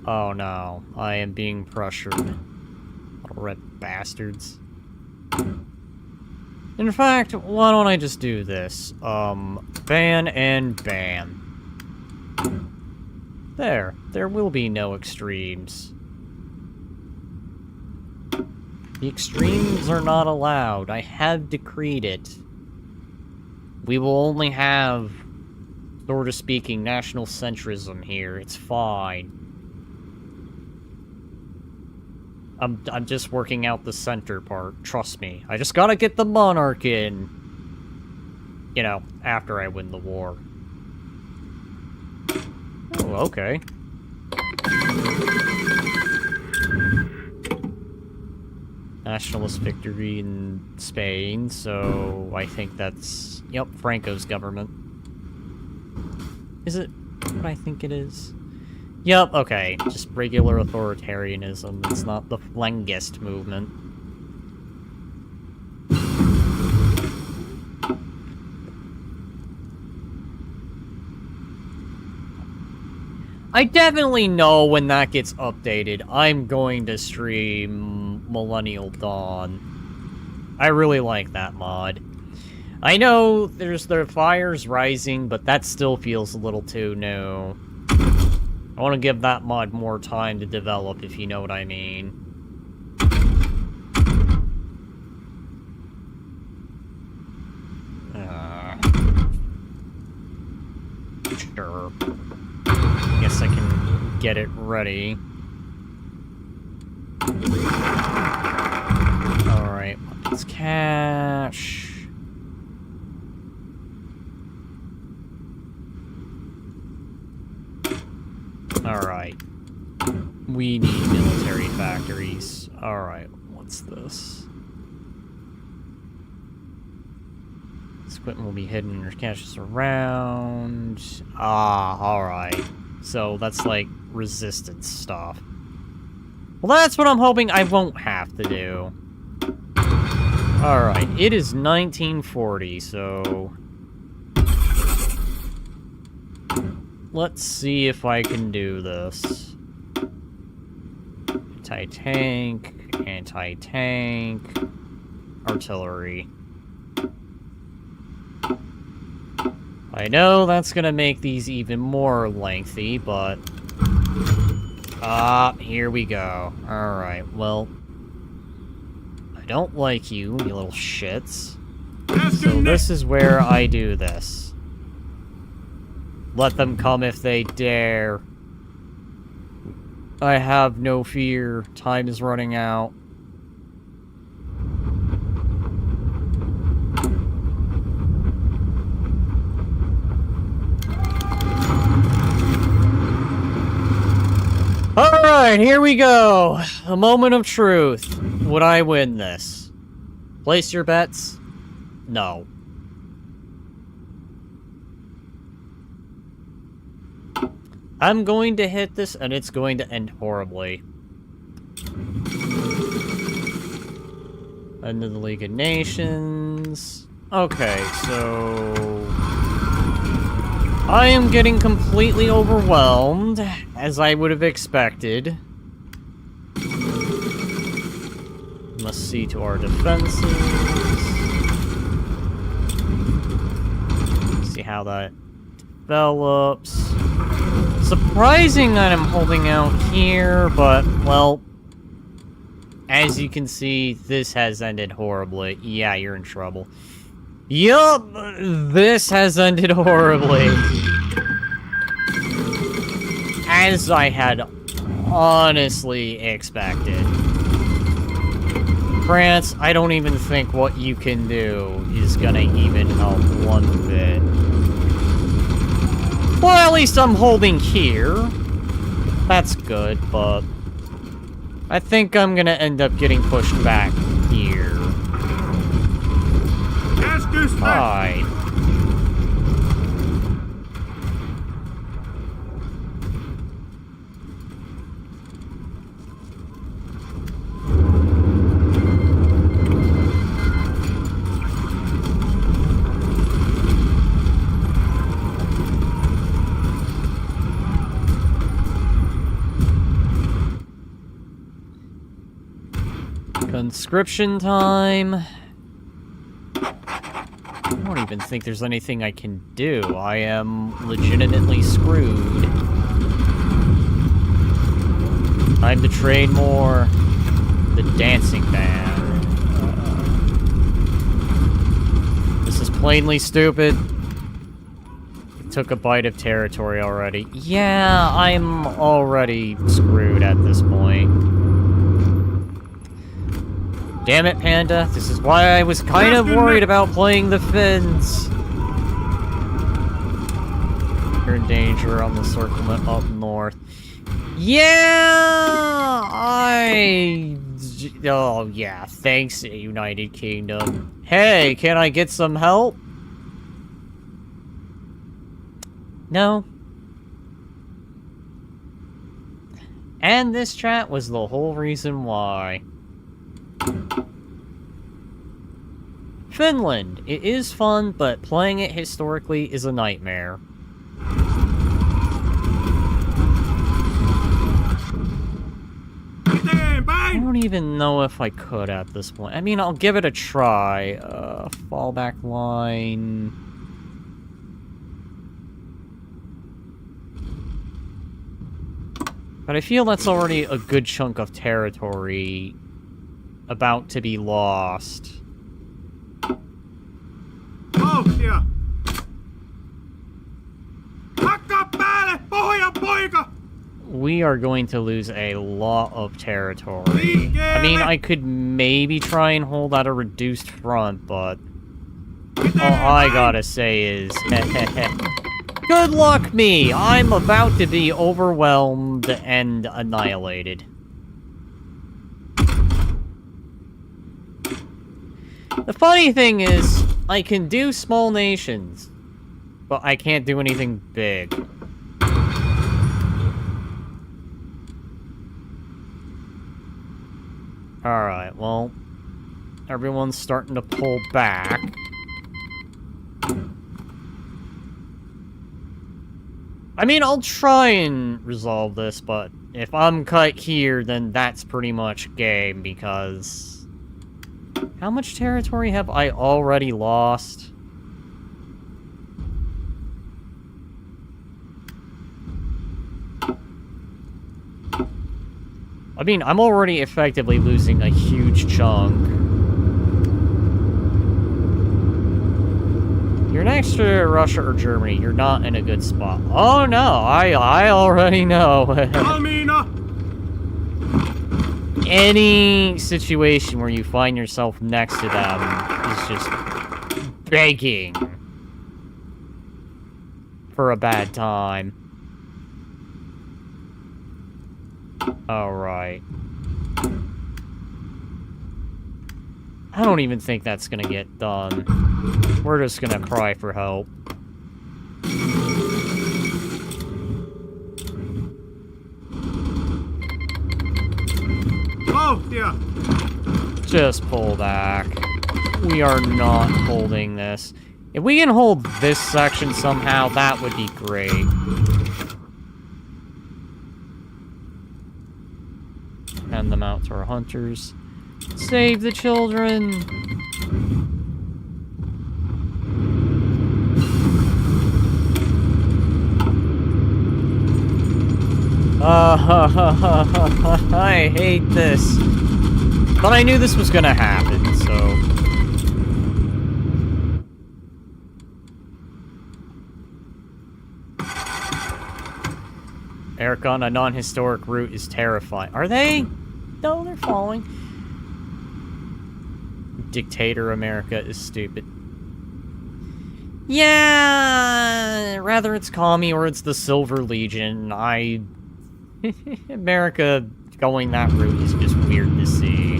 Speaker 1: Oh no, I am being pressured. Little red bastards. In fact, why don't I just do this? Ban and ban. There will be no extremes. The extremes are not allowed. I have decreed it. We will only have, sort of speaking, national centrism here. It's fine. I'm just working out the center part. Trust me. I just gotta get the monarch in. You know, after I win the war. Oh, okay. Nationalist victory in Spain, so I think that's... Yep, Franco's government. Is it what I think it is? Yep, okay. Just regular authoritarianism. It's not the Flengist movement. I definitely know when that gets updated, I'm going to stream Millennial Dawn. I really like that mod. I know there's the fires rising, but that still feels a little too new. I want to give that mod more time to develop, if you know what I mean. Sure. Guess I can get it ready. Alright, let's cash. Alright. We need military factories. Alright, what's this? This equipment will be hidden in your caches around. Ah, alright. So that's like resistance stuff. Well, that's what I'm hoping I won't have to do. Alright, it is 1940, so... Let's see if I can do this. Anti-tank, anti-tank, artillery. I know that's gonna make these even more lengthy, but... here we go. Alright, well... I don't like you, you little shits. So this is where I do this. Let them come if they dare. I have no fear. Time is running out. Alright, here we go. A moment of truth. Would I win this? Place your bets? No. I'm going to hit this, and it's going to end horribly. End of the League of Nations. Okay, so... I am getting completely overwhelmed, as I would have expected. Must see to our defenses. See how that develops. Surprising that I'm holding out here, but, well, as you can see, this has ended horribly. Yeah, you're in trouble. Yup, this has ended horribly. As I had honestly expected. France, I don't even think what you can do is gonna even help one bit. Well, at least I'm holding here. That's good, but... I think I'm gonna end up getting pushed back here. Alright. Conscription time. I don't even think there's anything I can do. I am legitimately screwed. Time to train more. The dancing band. This is plainly stupid. It took a bite of territory already. Yeah, I'm already screwed at this point. Damn it, Panda. This is why I was kind of worried about playing the Finns. You're in danger on the circlement up north. Yeah! Oh, yeah. Thanks, United Kingdom. Hey, can I get some help? No. And this chat was the whole reason why. Finland. It is fun, but playing it historically is a nightmare. I don't even know if I could at this point. I mean, I'll give it a try. Fallback line. But I feel that's already a good chunk of territory about to be lost.
Speaker 2: Vauhtia! Hakkaa päälle, pohjan poika!
Speaker 1: We are going to lose a lot of territory. I mean, I could maybe try and hold at a reduced front, but all I gotta say is, good luck me! I'm about to be overwhelmed and annihilated. The funny thing is, I can do small nations, but I can't do anything big. Alright, well, everyone's starting to pull back. I mean, I'll try and resolve this, but if I'm cut here, then that's pretty much game, because... How much territory have I already lost? I mean, I'm already effectively losing a huge chunk. You're next to Russia or Germany. You're not in a good spot. Oh no, I already know. Any situation where you find yourself next to them is just begging for a bad time. Alright. I don't even think that's gonna get done. We're just gonna cry for help.
Speaker 2: Oh, yeah.
Speaker 1: Just pull back. We are not holding this. If we can hold this section somehow, that would be great. Hand them out to our hunters. Save the children! I hate this. But I knew this was gonna happen, so... Eric on a non-historic route is terrifying. Are they? No, they're following. Dictator America is stupid. Yeah, rather it's commie or it's the Silver Legion. America going that route is just weird to see.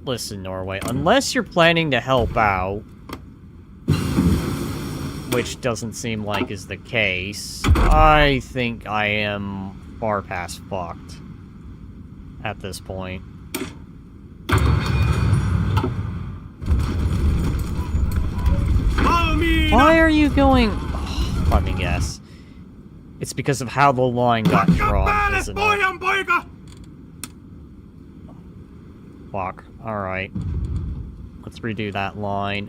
Speaker 1: Listen, Norway, unless you're planning to help out, which doesn't seem like is the case, I think I am far past fucked at this point. Why are you going... Oh, let me guess. It's because of how the line got
Speaker 2: Hakka
Speaker 1: drawn,
Speaker 2: päälle,
Speaker 1: isn't it?
Speaker 2: pohjan poika!
Speaker 1: Fuck. Alright. Let's redo that line.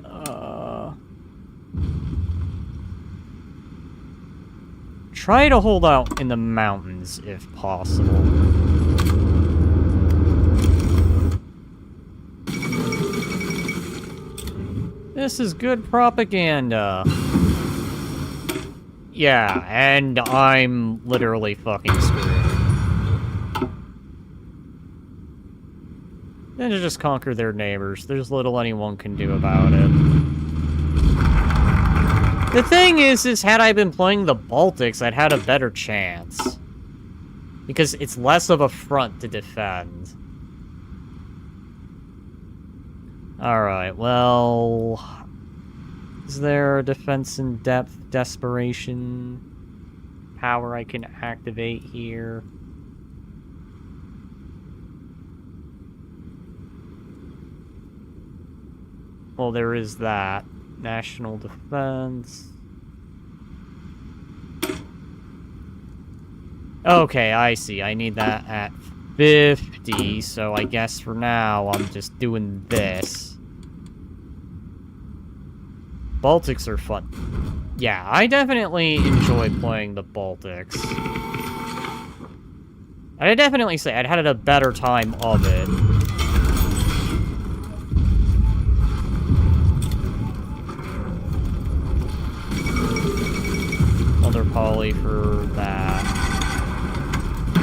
Speaker 1: Try to hold out in the mountains, if possible. This is good propaganda. Yeah, and I'm literally fucking screwed. Then to just conquer their neighbors. There's little anyone can do about it. The thing is had I been playing the Baltics, I'd had a better chance. Because it's less of a front to defend. Alright, well... Is there a defense in depth, desperation power I can activate here? Well, there is that. National defense. Okay, I see. I need that at 50, so I guess for now I'm just doing this. Baltics are fun. Yeah, I definitely enjoy playing the Baltics. I'd definitely say I'd had a better time of it. Another poly for that.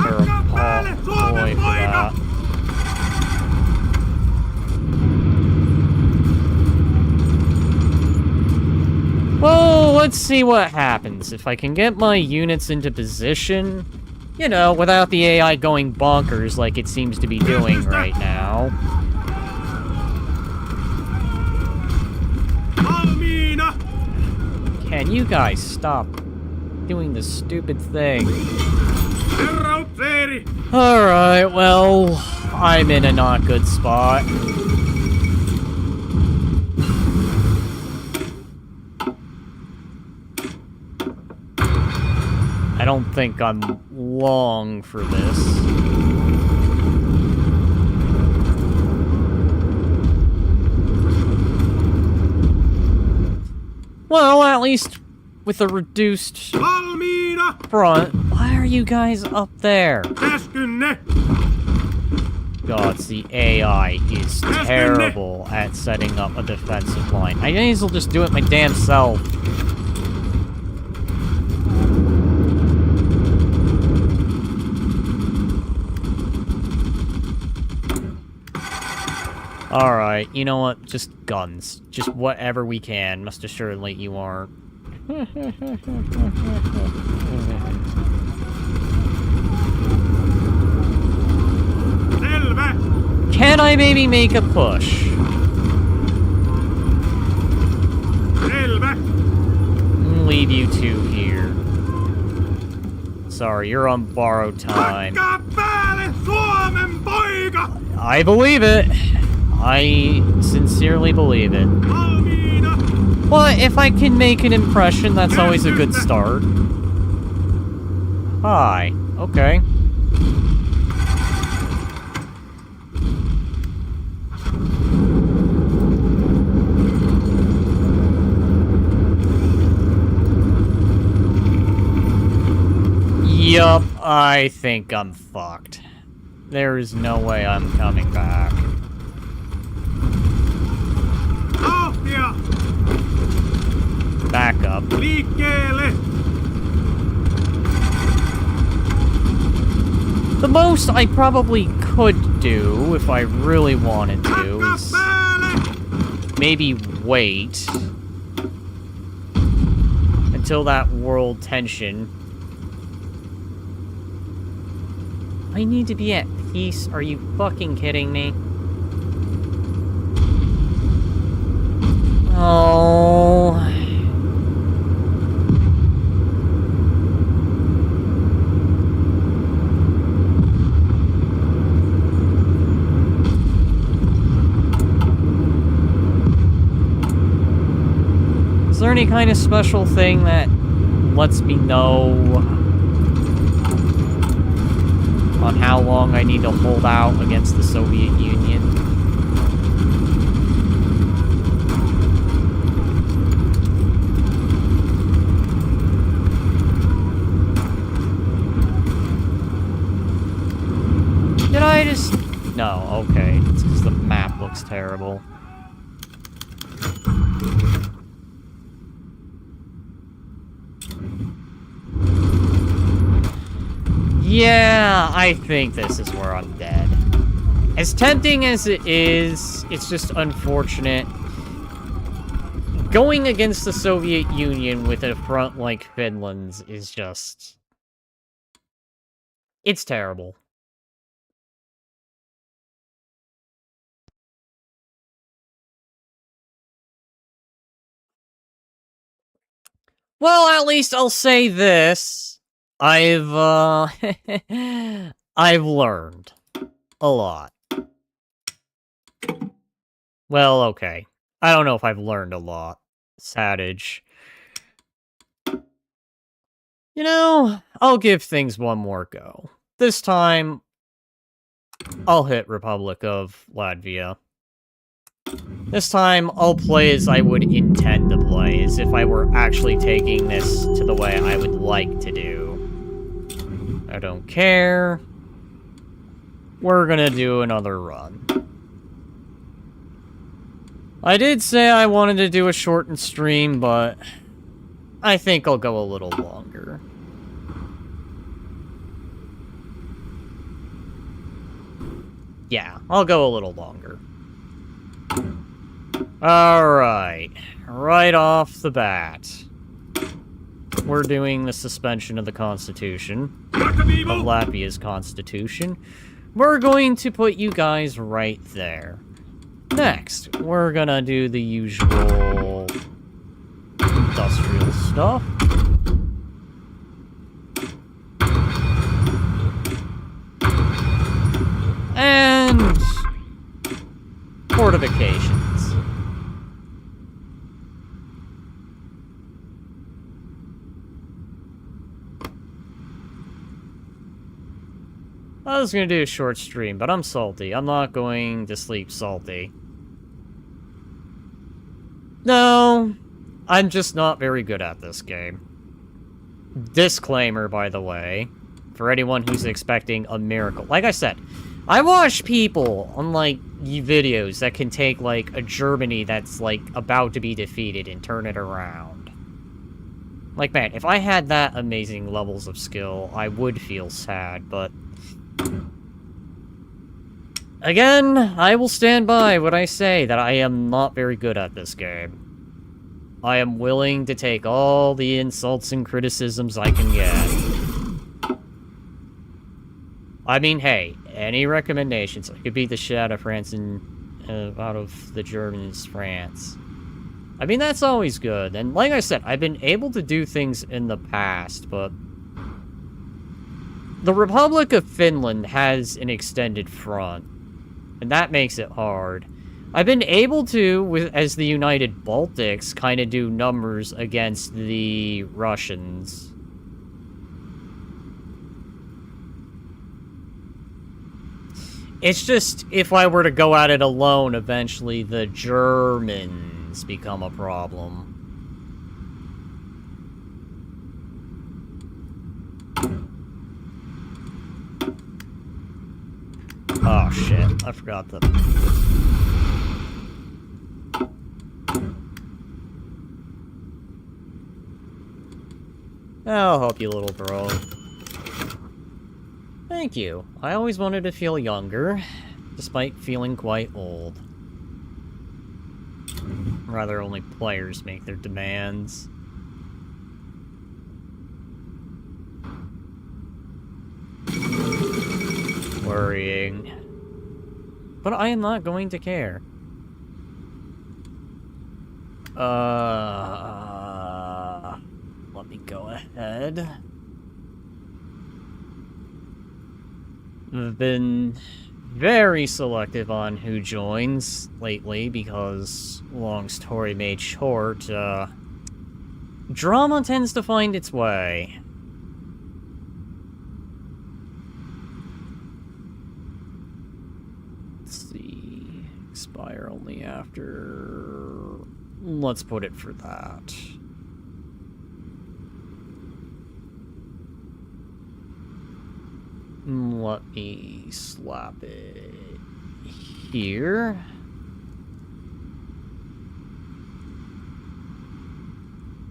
Speaker 1: Or a poly for that. Well, let's see what happens. If I can get my units into position, you know, without the AI going bonkers like it seems to be doing right now. Can you guys stop doing this stupid thing? Alright, well, I'm in a not good spot. I don't think I'm long for this. Well, at least with a reduced front. Why are you guys up there? God, the AI is terrible at setting up a defensive line. I may as well just do it my damn self. Alright, you know what? Just guns. Just whatever we can. Most assuredly you aren't. Can I maybe make a push? Leave you two here. Sorry, you're on borrowed time. I believe it. I sincerely believe it. Well, if I can make an impression, that's always a good start. Hi. Okay. Yup, I think I'm fucked. There is no way I'm coming back. Back up. The most I probably could do, if I really wanted to, is maybe wait until that world tension. I need to be at peace. Are you fucking kidding me? Oh. Is there any kind of special thing that lets me know on how long I need to hold out against the Soviet Union. Did I just... No, okay. It's because the map looks terrible. Yeah, I think this is where I'm dead. As tempting as it is, it's just unfortunate. Going against the Soviet Union with a front like Finland's is just... It's terrible. Well, at least I'll say this. I've learned a lot. Well, okay. I don't know if I've learned a lot. Sadage. You know, I'll give things one more go. This time, I'll hit Republic of Latvia. This time, I'll play as I would intend to play, as if I were actually taking this to the way I would like to do. I don't care. We're gonna do another run. I did say I wanted to do a shortened stream, but I think I'll go a little longer. Yeah, I'll go a little longer. Alright, right off the bat, we're doing the suspension of the Constitution, of Latvia's Constitution. We're going to put you guys right there. Next, we're gonna do the usual industrial stuff. And fortifications. I was gonna do a short stream, but I'm salty. I'm not going to sleep salty. No, I'm just not very good at this game. Disclaimer, by the way, for anyone who's expecting a miracle. Like I said, I watch people on, like, videos that can take, like, a Germany that's, like, about to be defeated and turn it around. Like, man, if I had that amazing levels of skill, I would feel sad, but... Again, I will stand by what I say, that I am not very good at this game. I am willing to take all the insults and criticisms I can get. I mean, hey, any recommendations? I could beat the shit out of France and out of the Germans' France. I mean, that's always good. And like I said, I've been able to do things in the past, but the Republic of Finland has an extended front, and that makes it hard. I've been able to, as the United Baltics, kind of do numbers against the Russians. It's just, if I were to go at it alone, eventually the Germans become a problem. Oh shit, I forgot the... I'll help you, little girl. Thank you. I always wanted to feel younger, despite feeling quite old. Rather, only players make their demands. Worrying. But I am not going to care. Let me go ahead. I've been very selective on who joins lately because, long story made short, drama tends to find its way. Let's see. Expire only after... Let's put it for that. Let me slap it here.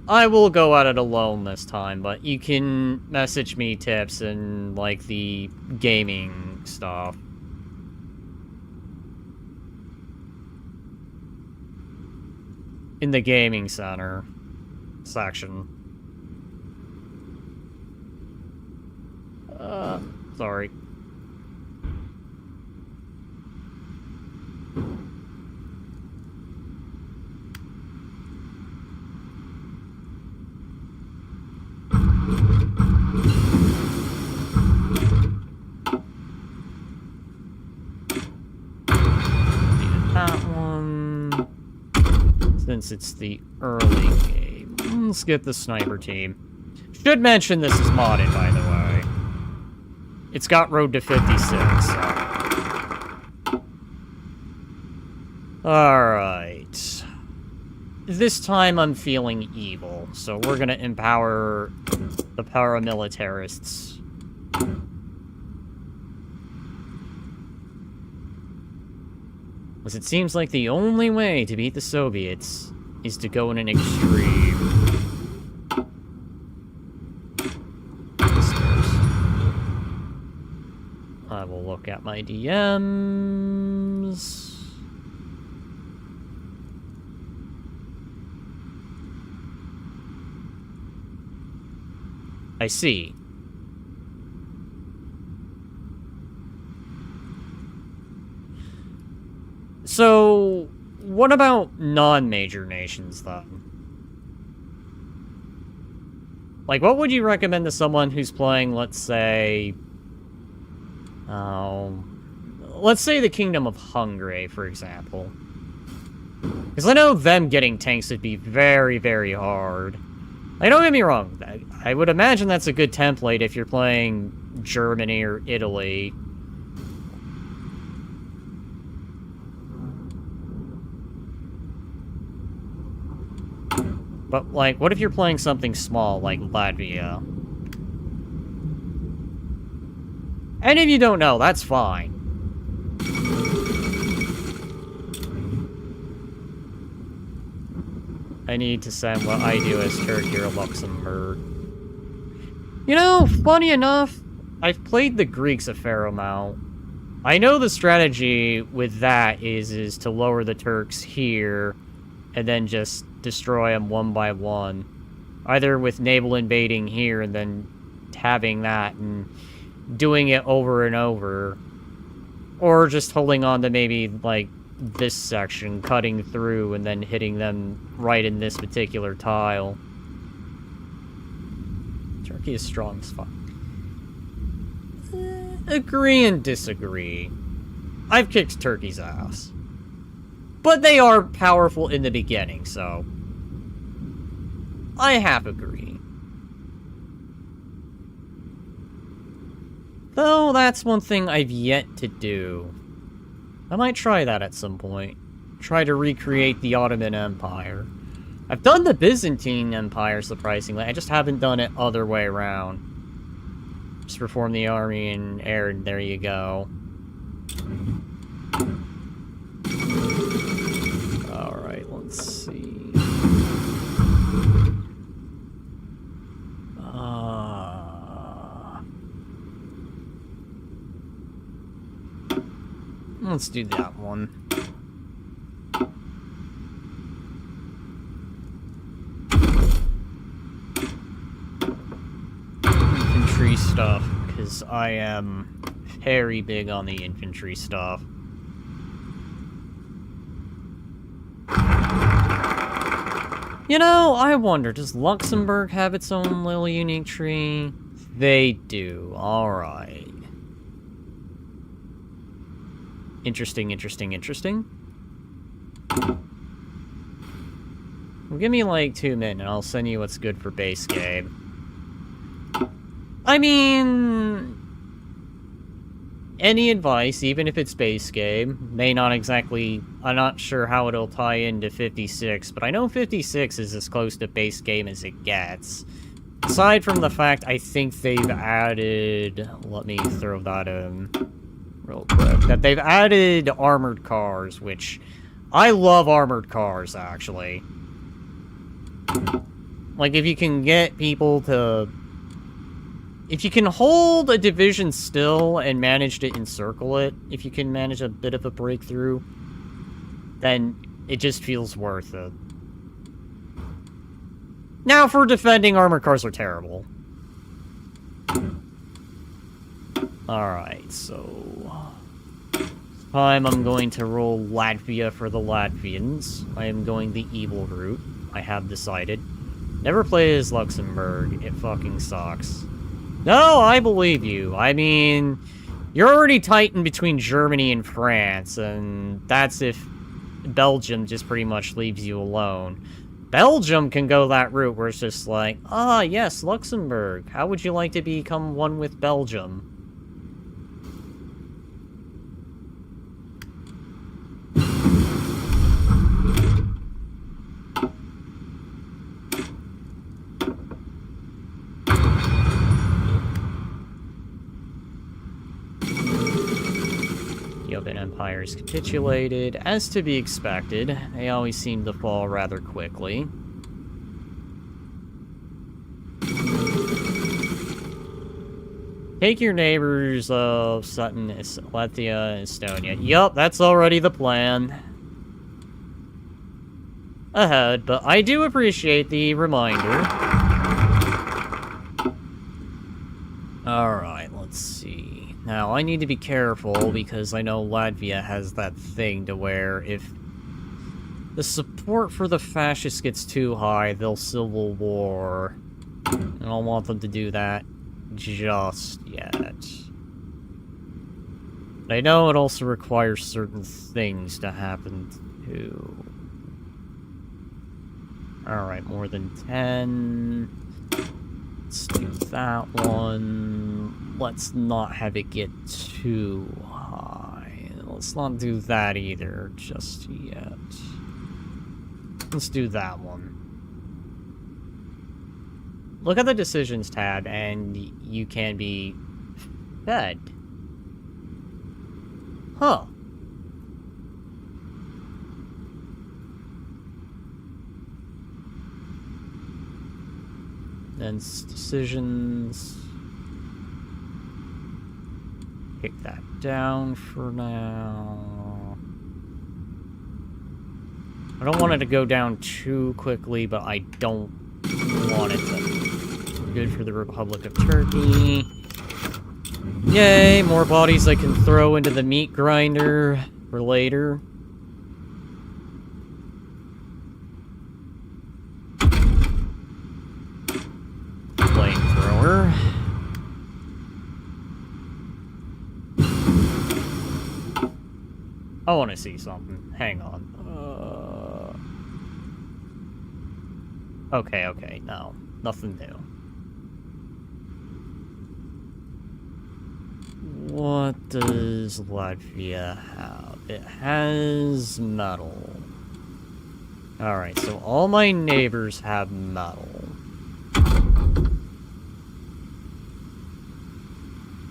Speaker 1: I will go at it alone this time, but you can message me tips and, like, the gaming stuff. In the gaming center section. Sorry. That one. Since it's the early game. Let's get the sniper team. Should mention this is modded, by the way. It's got Road to 56, so. Alright. This time I'm feeling evil, so we're gonna empower the paramilitarists. Because it seems like the only way to beat the Soviets is to go in an extreme. I will look at my DMs. I see. So, what about non-major nations, then? Like, what would you recommend to someone who's playing, let's say... let's say the Kingdom of Hungary, for example. Because I know them getting tanks would be very, very hard. Like, don't get me wrong. I would imagine that's a good template if you're playing Germany or Italy. But, like, what if you're playing something small, like Latvia? And if you don't know, that's fine. I need to send what I do as Turkey or Luxembourg. You know, funny enough, I've played the Greeks a fair amount. I know the strategy with that is to lower the Turks here, and then just destroy them one by one. Either with naval invading here, and then having that, and doing it over and over. Or just holding on to maybe, like, this section, cutting through, and then hitting them right in this particular tile. Turkey is strong as fuck. Agree and disagree. I've kicked Turkey's ass. But they are powerful in the beginning, so... I half agree. Though, that's one thing I've yet to do. I might try that at some point. Try to recreate the Ottoman Empire. I've done the Byzantine Empire, surprisingly. I just haven't done it other way around. Just reform the army and air, and there you go. Alright, let's see. Let's do that one. Infantry stuff, because I am very big on the infantry stuff. You know, I wonder, does Luxembourg have its own little unique tree? They do. Alright. Interesting, interesting, interesting. Well, give me like 2 minutes and I'll send you what's good for base game. I mean... any advice, even if it's base game, may not exactly... I'm not sure how it'll tie into 56, but I know 56 is as close to base game as it gets. Aside from the fact I think they've added... Let me throw that in real quick. That they've added armored cars, which... I love armored cars, actually. Like, if you can get people to... If you can hold a division still and manage to encircle it, if you can manage a bit of a breakthrough, then it just feels worth it. Now, for defending, armored cars are terrible. Alright, so... this time I'm going to roll Latvia for the Latvians. I am going the evil route. I have decided. Never play as Luxembourg. It fucking sucks. No, I believe you. I mean, you're already tightened between Germany and France, and that's if Belgium just pretty much leaves you alone. Belgium can go that route where it's just like, ah, yes, Luxembourg. How would you like to become one with Belgium? The Ottoman Empire's capitulated. As to be expected, they always seem to fall rather quickly. Take your neighbors of Sutton, Latvia, and Estonia. Yup, that's already the plan. Ahead, but I do appreciate the reminder. Alright, let's see. Now, I need to be careful because I know Latvia has that thing to where if the support for the fascists gets too high, they'll civil war. I don't want them to do that just yet. But I know it also requires certain things to happen too. Alright, more than 10. Let's do that one. Let's not have it get too high. Let's not do that either just yet. Let's do that one. Look at the decisions tab and you can be fed. Huh. Then decisions. Kick that down for now. I don't want it to go down too quickly, but I don't want it to be good for the Republic of Turkey. Yay, more bodies I can throw into the meat grinder for later. Flamethrower. I want to see something. Hang on. Okay, no. Nothing new. What does Latvia have? It has metal. Alright, so all my neighbors have metal.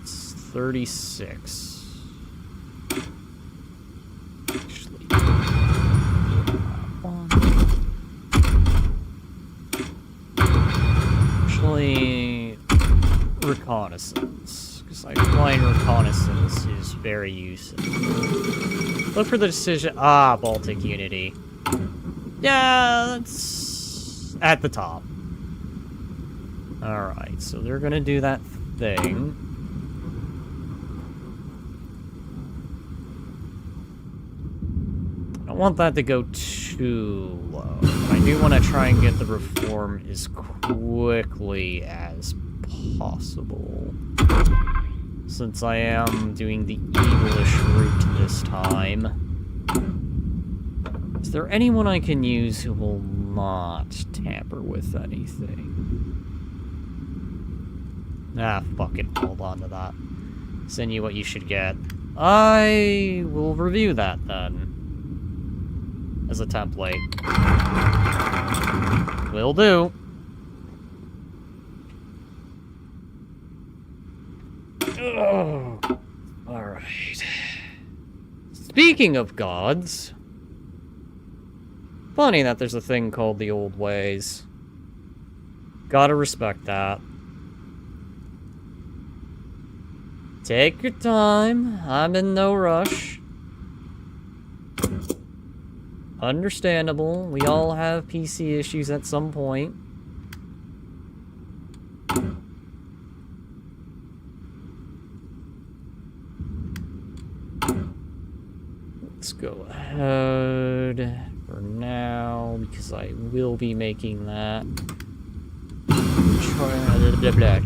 Speaker 1: It's 36. Actually, reconnaissance, because I find reconnaissance is very useful. Look for the decision. Ah, Baltic Unity. Yeah, that's at the top. Alright, so they're gonna do that thing. I don't want that to go too low. But I do want to try and get the reform as quickly as possible. Since I am doing the evilish route this time. Is there anyone I can use who will not tamper with anything? Ah, fuck it. Hold on to that. send you what you should get. I will review that then. As a template. Will do. Oh, alright. Speaking of gods... Funny that there's a thing called the old ways. Gotta respect that. Take your time. I'm in no rush. Understandable. We all have PC issues at some point. Let's go ahead for now, because I will be making that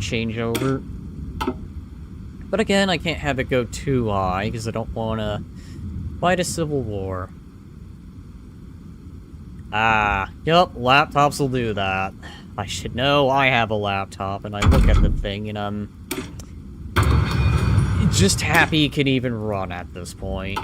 Speaker 1: changeover. But again, I can't have it go too high, because I don't want to fight a civil war. Yup, laptops will do that. I should know I have a laptop, and I look at the thing, and I'm just happy it can even run at this point.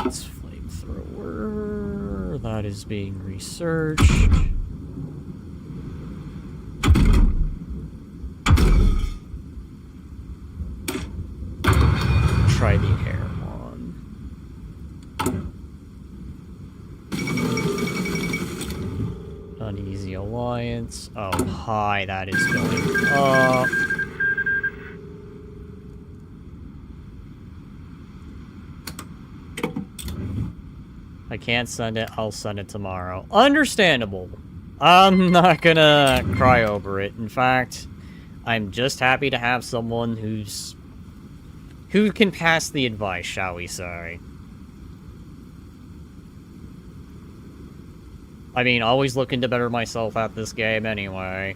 Speaker 1: That's flamethrower. That is being researched. Try the air one. Uneasy alliance. Oh, hi, that is going up. I can't send it, I'll send it tomorrow. Understandable. I'm not gonna cry over it. In fact, I'm just happy to have someone who can pass the advice, shall we say. I mean, always looking to better myself at this game anyway.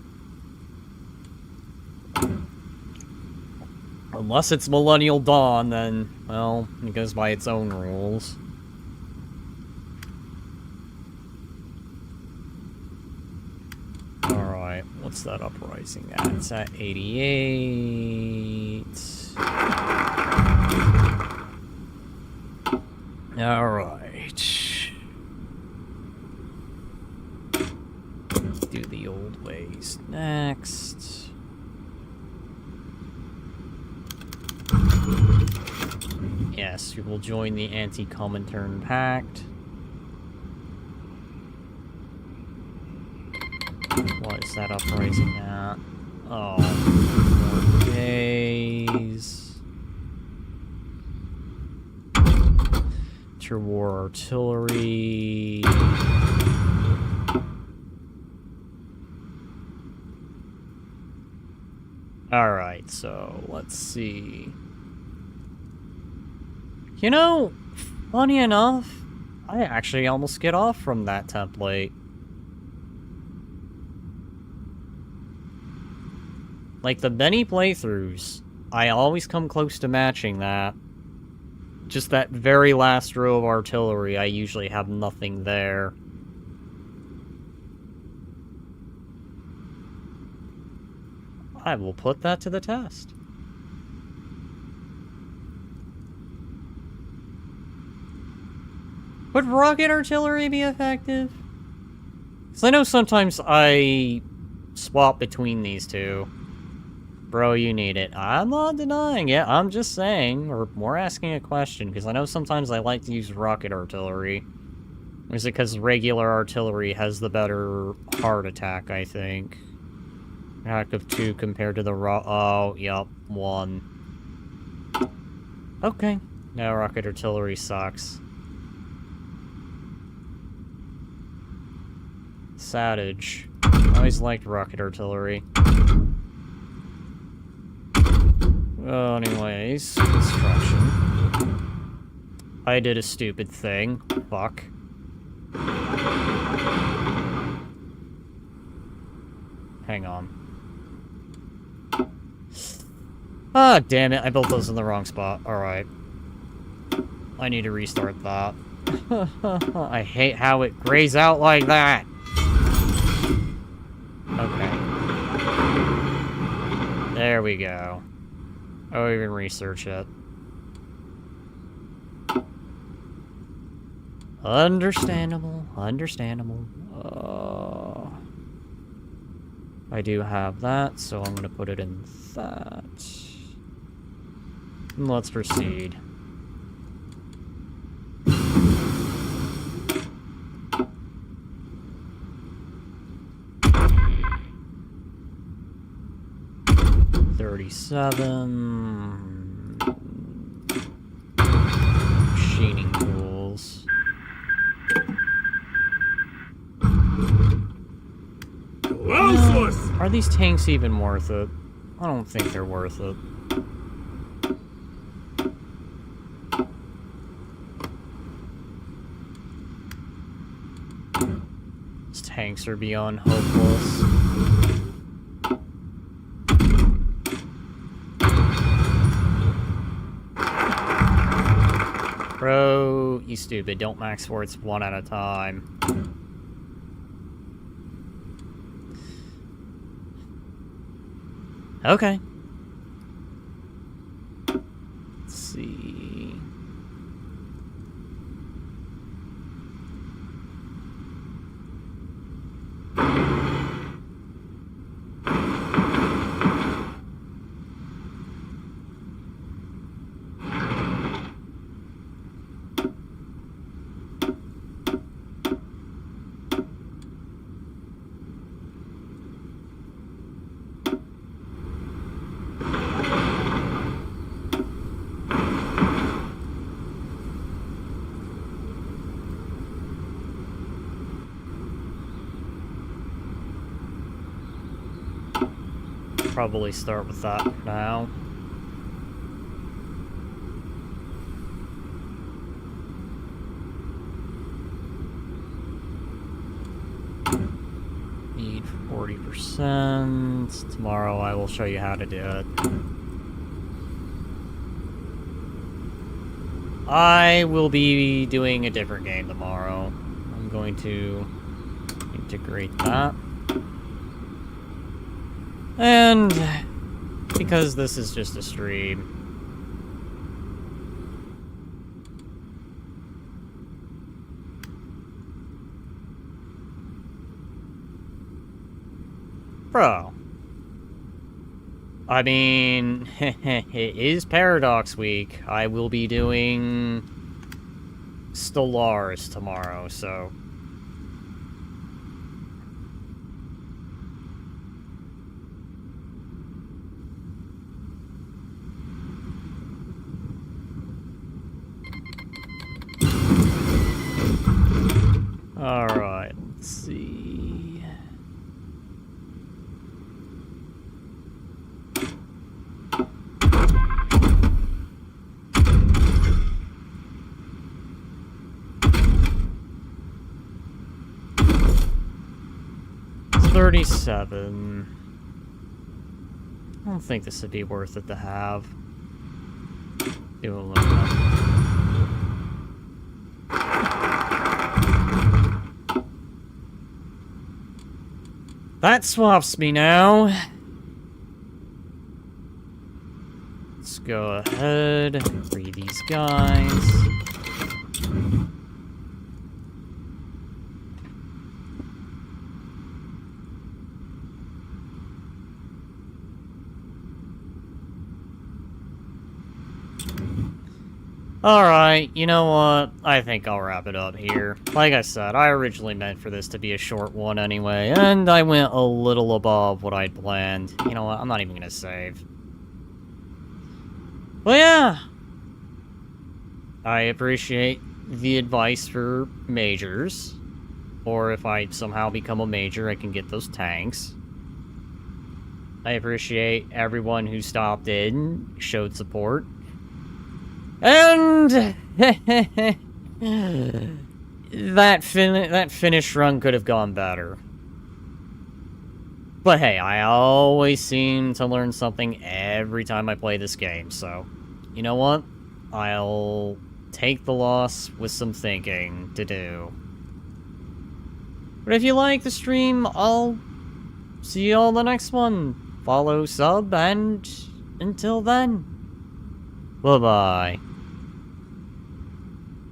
Speaker 1: Unless it's Millennial Dawn, then, well, it goes by its own rules. Alright, what's that uprising at? It's at 88... Alright. Do the old ways next. Yes, you will join the Anti-Comintern Pact. What is that uprising at? Oh, 4 days. Interwar artillery. Alright, so let's see. You know, funny enough, I actually almost get off from that template. Like, the many playthroughs, I always come close to matching that. Just that very last row of artillery, I usually have nothing there. I will put that to the test. Would rocket artillery be effective? Because I know sometimes I swap between these two. Bro, you need it. I'm not denying it. I'm just saying, or more asking a question, because I know sometimes I like to use rocket artillery. Or is it because regular artillery has the better heart attack, I think? Attack of 2 compared to the oh, yup, 1. Okay. No, rocket artillery sucks. Savage. I always liked rocket artillery. Well, anyways, construction. I did a stupid thing. Fuck. Hang on. Ah, damn it. I built those in the wrong spot. Alright. I need to restart that. I hate how it grays out like that. Okay. There we go. Oh, even research it. Understandable. Understandable. I do have that, so I'm gonna put it in that. Let's proceed. $37. Machining tools. Are these tanks even worth it? I don't think they're worth it. These tanks are beyond hopeless. Bro, you stupid. Don't max forts one at a time. Okay. Let's see. Probably start with that now. Need 40%. Tomorrow I will show you how to do it. I will be doing a different game tomorrow. I'm going to integrate that. And because this is just a stream, bro, I mean, it is Paradox Week. I will be doing Stellars tomorrow, so... Alright, let's see. It's 37. I don't think this would be worth it to have. Do aluminum. That swaps me now. Let's go ahead and free these guys. Alright, you know what? I think I'll wrap it up here. Like I said, I originally meant for this to be a short one anyway, and I went a little above what I'd planned. You know what? I'm not even gonna save. Well, yeah. I appreciate the advice for majors. Or if I somehow become a major, I can get those tanks. I appreciate everyone who stopped in, showed support. And that finish run could have gone better. But hey, I always seem to learn something every time I play this game, so... You know what? I'll take the loss with some thinking to do. But if you like the stream, I'll see you all in the next one. Follow, sub, and until then, bye-bye.